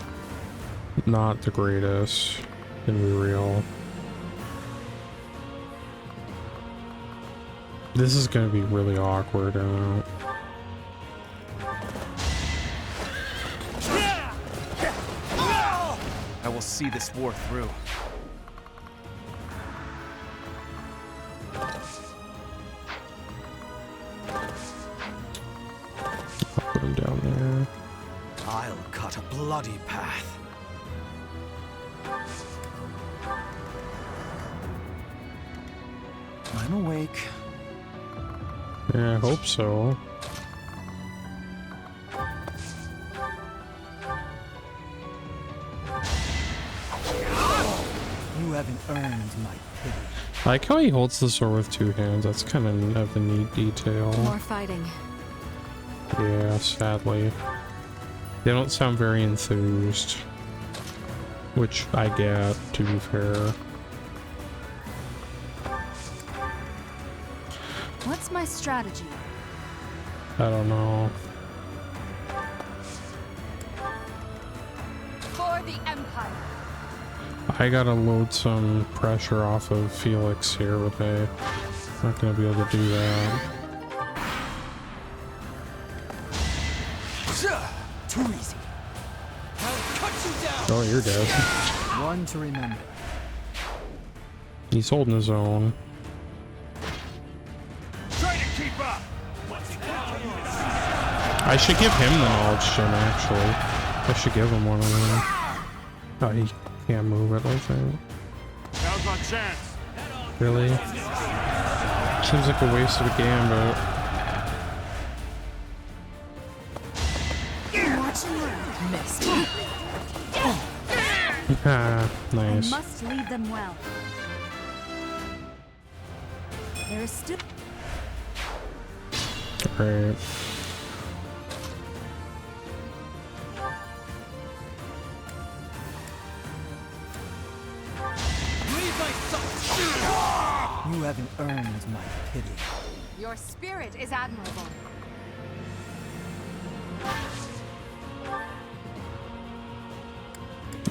not the greatest, gonna be real. This is gonna be really awkward, I don't know. I will see this war through. I'll put him down there. I'll cut a bloody path. I'm awake. Yeah, I hope so. You haven't earned my pity. I like how he holds the sword with two hands. That's kind of a neat detail. More fighting. Yeah, sadly. They don't sound very enthused. Which I get, to be fair. What's my strategy? I don't know. For the Empire. I gotta load some pressure off of Felix here, but I'm not gonna be able to do that. Too easy. I'll cut you down. Oh, you're dead. One to remember. He's holding his own. Try to keep up. I should give him the knowledge gem, actually. I should give him one of them. Oh, he can't move it, I think. Now's my chance. Really? Seems like a waste of a gambit. Missed. Ah, nice. I must lead them well. There is still. Right. You haven't earned my pity. Your spirit is admirable.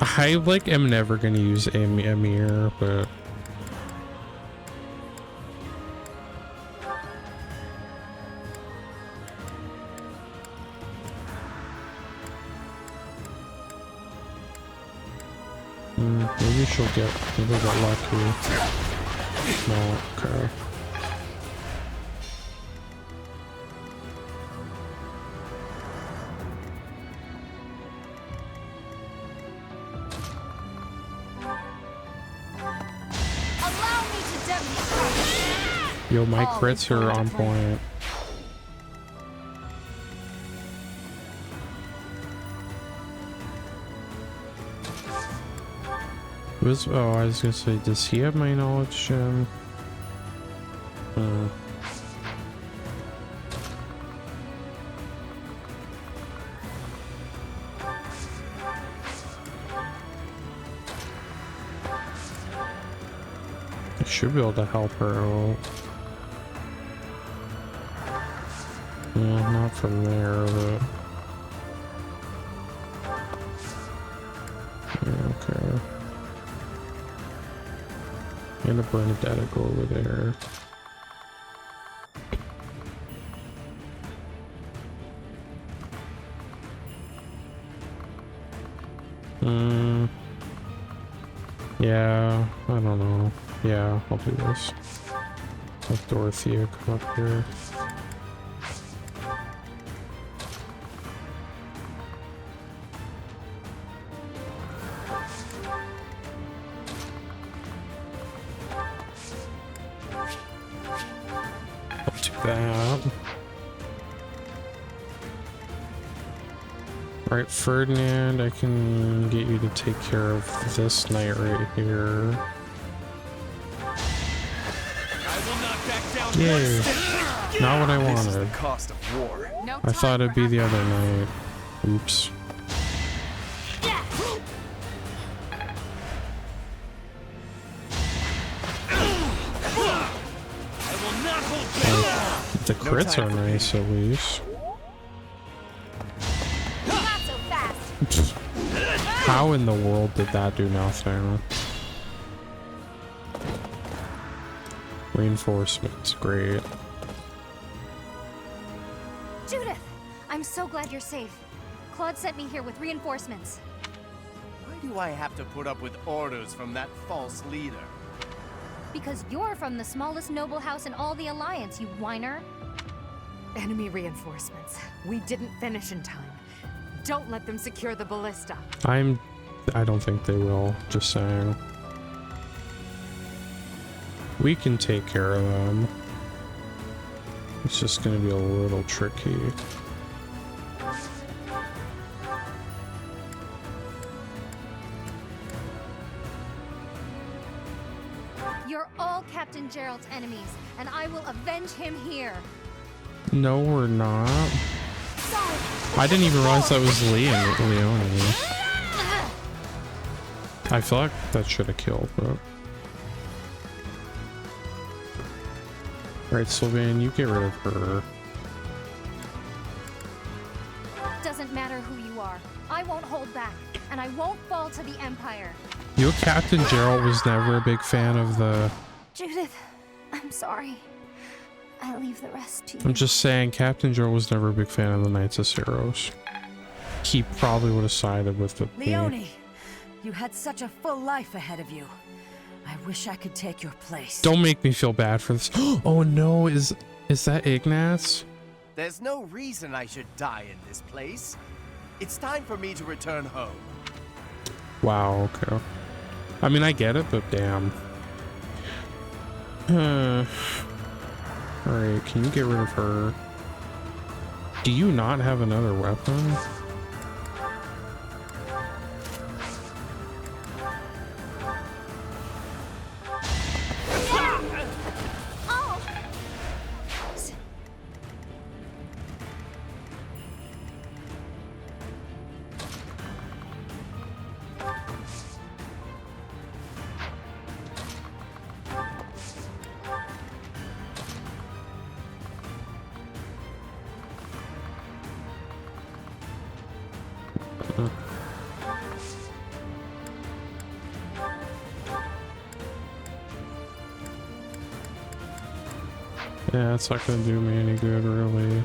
I like am never gonna use Emir, but maybe she'll get lucky. No, okay. Yo, my crits are on point. Oh, I was gonna say, does he have my knowledge gem? I should be able to help her out. Yeah, not from there, but... yeah, okay. And a Bernadette go over there. Yeah, I don't know. Yeah, I'll do this. Let Dorothea come up here. I'll do that. Alright, Ferdinand, I can get you to take care of this knight right here. Yay! Not what I wanted. Cost of war. I thought it'd be the other knight. Oops. The crits are nice, at least. How in the world did that do nothing? Reinforcements, great. Judith! I'm so glad you're safe. Claude sent me here with reinforcements. Why do I have to put up with orders from that false leader? Because you're from the smallest noble house in all the Alliance, you whiner. Enemy reinforcements. We didn't finish in time. Don't let them secure the ballista. I don't think they will, just saying. We can take care of them. It's just gonna be a little tricky. You're all Captain Gerald's enemies, and I will avenge him here. No, we're not. I didn't even realize that was Leone. I feel like that should have killed, but... Right, Sylvain, you get rid of her. Doesn't matter who you are. I won't hold back, and I won't fall to the Empire. You know, Captain Gerald was never a big fan of the... Judith, I'm sorry. I leave the rest to you. I'm just saying, Captain Gerald was never a big fan of the Knights of Syros. He probably would have sided with the... Leone, you had such a full life ahead of you. I wish I could take your place. Don't make me feel bad for this. Oh no, is that Ignatz? There's no reason I should die in this place. It's time for me to return home. Wow, okay. I mean, I get it, but damn. Alright, can you get rid of her? Do you not have another weapon? Yeah, it's not gonna do me any good, really.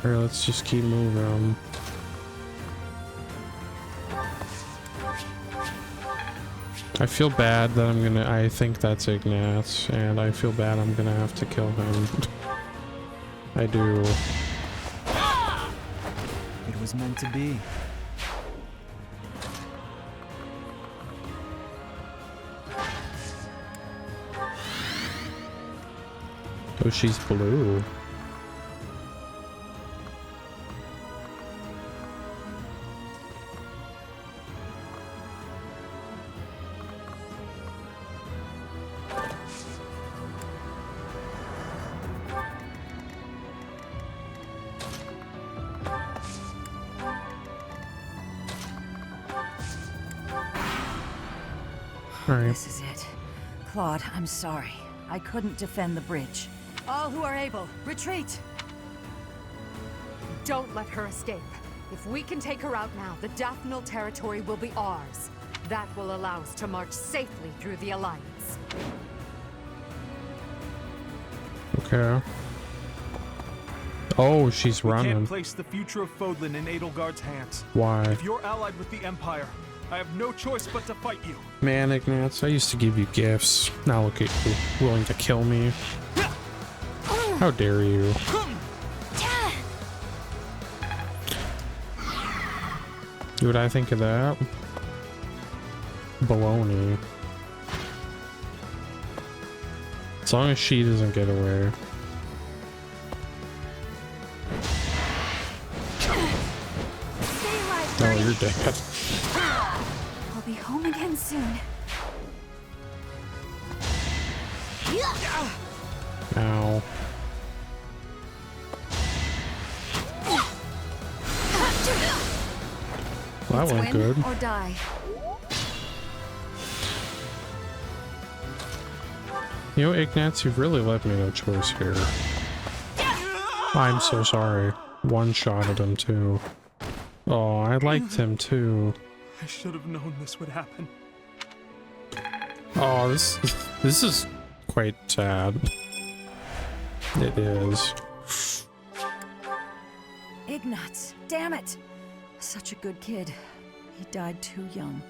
Alright, let's just keep moving. I feel bad that I think that's Ignatz, and I feel bad I'm gonna have to kill him. I do. It was meant to be. Oh, she's blue. This is it. Claude, I'm sorry. I couldn't defend the bridge. All who are able, retreat! Don't let her escape. If we can take her out now, the Daphnal territory will be ours. That will allow us to march safely through the Alliance. Okay. Oh, she's We running. can't place the future of Fodlan in Edelgard's hands. Why? If you're allied with the Empire, I have no choice but to fight you. Man, Ignatz, I used to give you gifts. Now look at you, willing to kill me. How dare you? What I think of that? Baloney. As long as she doesn't get away. Oh, you're dead. I'll be home again soon. Ow. Well, that went good. Or die. You know, Ignatz, you've really left me no choice here. I'm so sorry. One-shotted him too. Oh, I liked him too. I should have known this would happen. Oh, this is quite sad. It is. Ignatz, damn it! Such a good kid. He died too young.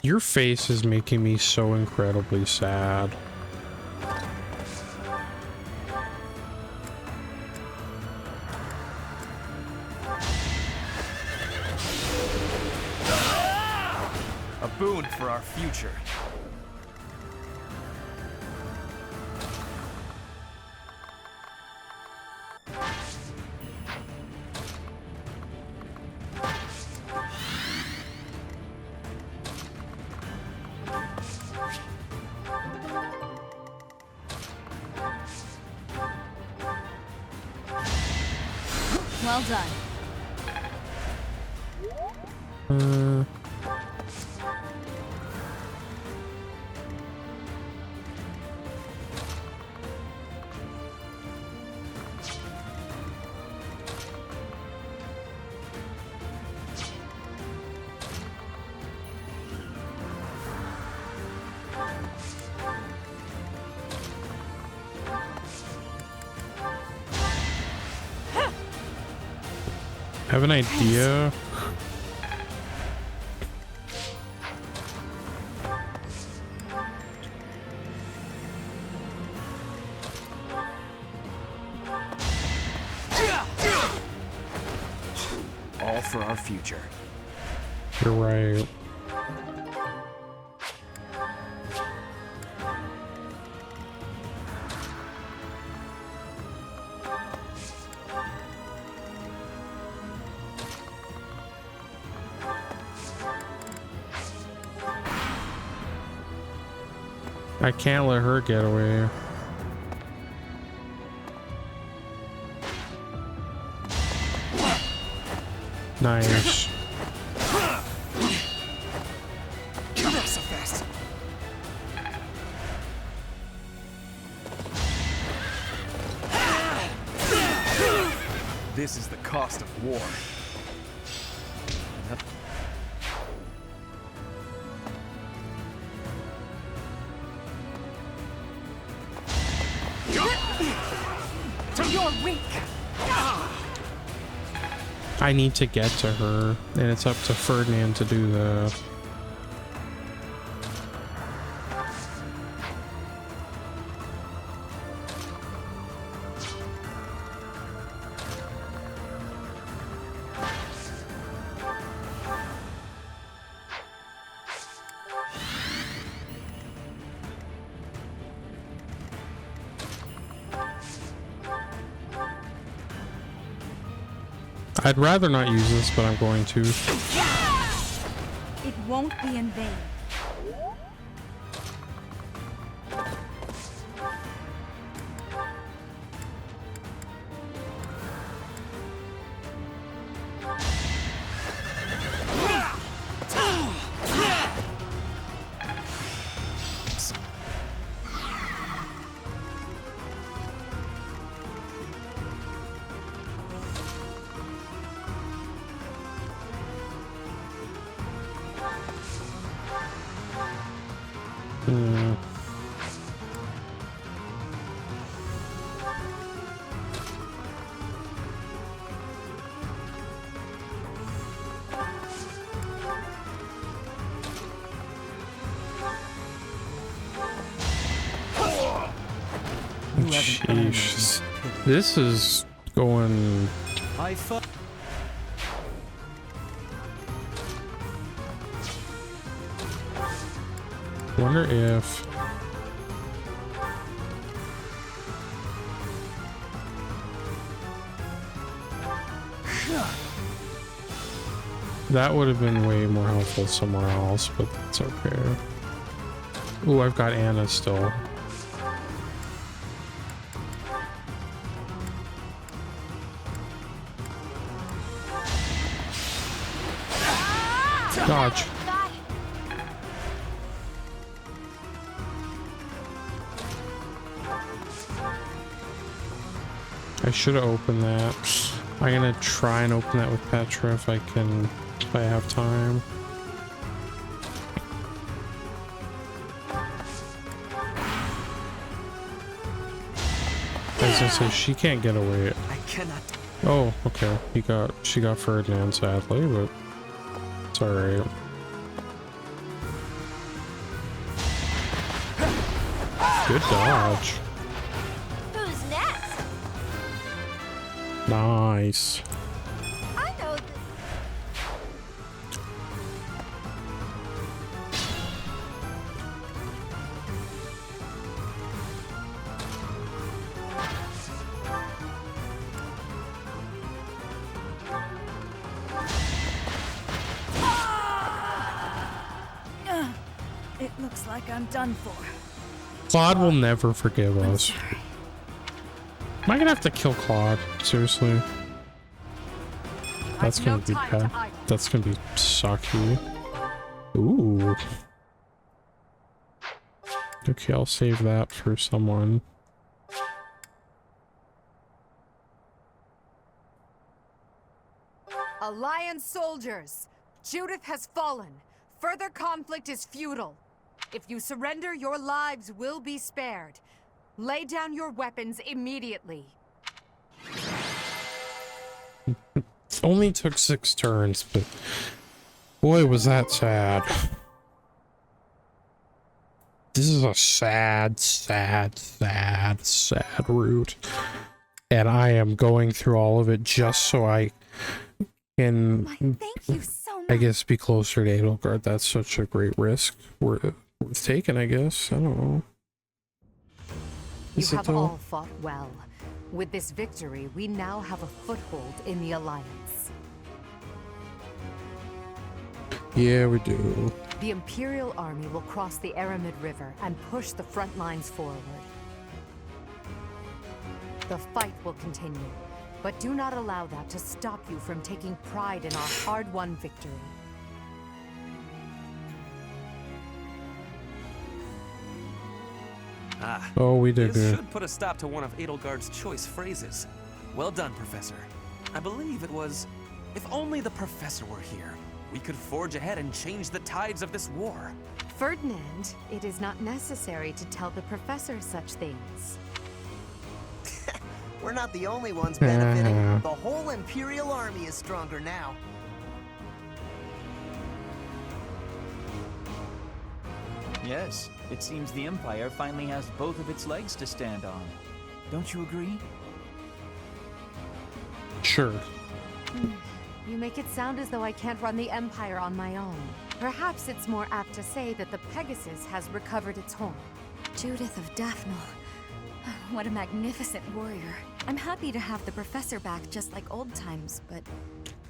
Your face is making me so incredibly sad. A boon for our future. Well done. I have an idea. All for our future. You're right. I can't let her get away. Nice. Not so fast. This is the cost of war. You're weak. I need to get to her, and it's up to Ferdinand to do that. I'd rather not use this, but I'm going to. It won't be in vain. Jeez. This is going... I thought... Wonder if... That would have been way more helpful somewhere else, but that's okay. Ooh, I've got Anna still. Dodge. I should have opened that. I'm gonna try and open that with Petra if I can, if I have time. I was gonna say she can't get away. I cannot. Oh, okay. She got Ferdinand sadly, but it's alright. Good dodge. Who's next? Nice. I know It looks like I'm done for. Claude will never forgive us. Am I gonna have to kill Claude? Seriously? That's gonna be bad. That's gonna be sucky. Ooh. Okay, I'll save that for someone. Alliance soldiers! Judith has fallen. Further conflict is futile. If you surrender, your lives will be spared. Lay down your weapons immediately. Only took 6 turns, but boy, was that sad. This is a sad, sad, sad, sad route. And I am going through all of it just so I can, Thank you so much. I guess, be closer to Edelgard. That's such a great risk. Worth taking, I guess. I don't know. You have all fought well. With this victory, we now have a foothold in the Alliance. Yeah, we do. The Imperial Army will cross the Aramid River and push the front lines forward. The fight will continue, but do not allow that to stop you from taking pride in our hard-won victory. Ah. Oh, we did This good. should put a stop to one of Edelgard's choice phrases. Well done, Professor. I believe it was, if only the Professor were here, we could forge ahead and change the tides of this war. Ferdinand, it is not necessary to tell the Professor such things. We're not the only ones benefiting. The whole Imperial Army is stronger now. Yes, it seems the Empire finally has both of its legs to stand on. Don't you agree? Sure. You make it sound as though I can't run the Empire on my own. Perhaps it's more apt to say that the Pegasus has recovered its home. Judith of Daphne. What a magnificent warrior. I'm happy to have the Professor back just like old times, but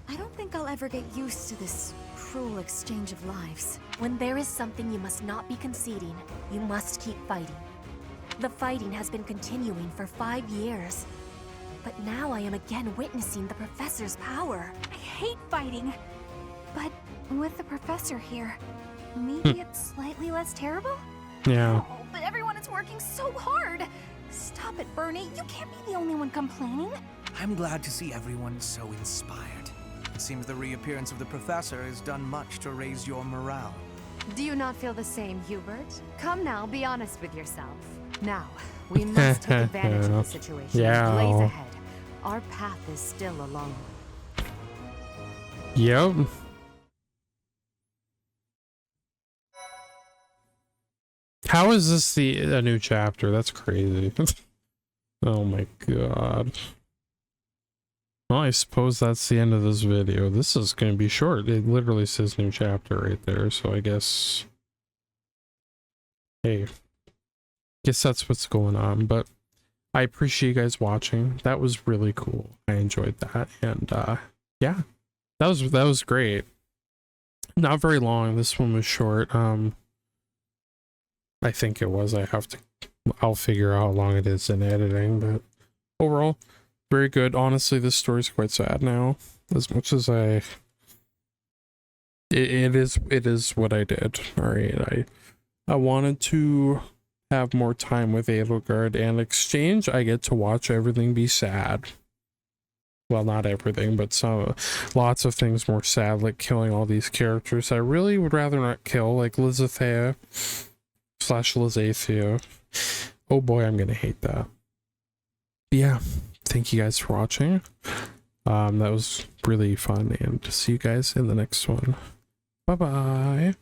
I don't think I'll ever get used to this cruel exchange of lives. When there is something you must not be conceding, you must keep fighting. The fighting has been continuing for 5 years. But now I am again witnessing the Professor's power. I hate fighting. But with the Professor here, maybe it's slightly less terrible? Yeah. Oh, but everyone is working so hard. Stop it, Bernie. You can't be the only one complaining. I'm glad to see everyone so inspired. It seems the reappearance of the Professor has done much to raise your morale. Do you not feel the same, Hubert? Come now, be honest with yourself. Now, we must take advantage of the situation and blaze ahead. Our path is still a long one. Yep. How is this a new chapter? That's crazy. Oh my god. Well, I suppose that's the end of this video. This is going to be short. It literally says new chapter right there, so I guess... Hey. Guess that's what's going on, but I appreciate you guys watching. That was really cool. I enjoyed that, and yeah. That was great. Not very long. This one was short. I think it was. I'll figure out how long it is in editing, but overall, very good. Honestly, this story's quite sad now. As much as it is what I did. Alright, I wanted to have more time with Edelgard, and exchange, I get to watch everything be sad. Well, not everything, but lots of things more sad, like killing all these characters I really would rather not kill, like Lizethea / Lizathea. Oh boy, I'm gonna hate that. Yeah, thank you guys for watching. That was really fun, and see you guys in the next one. Bye bye.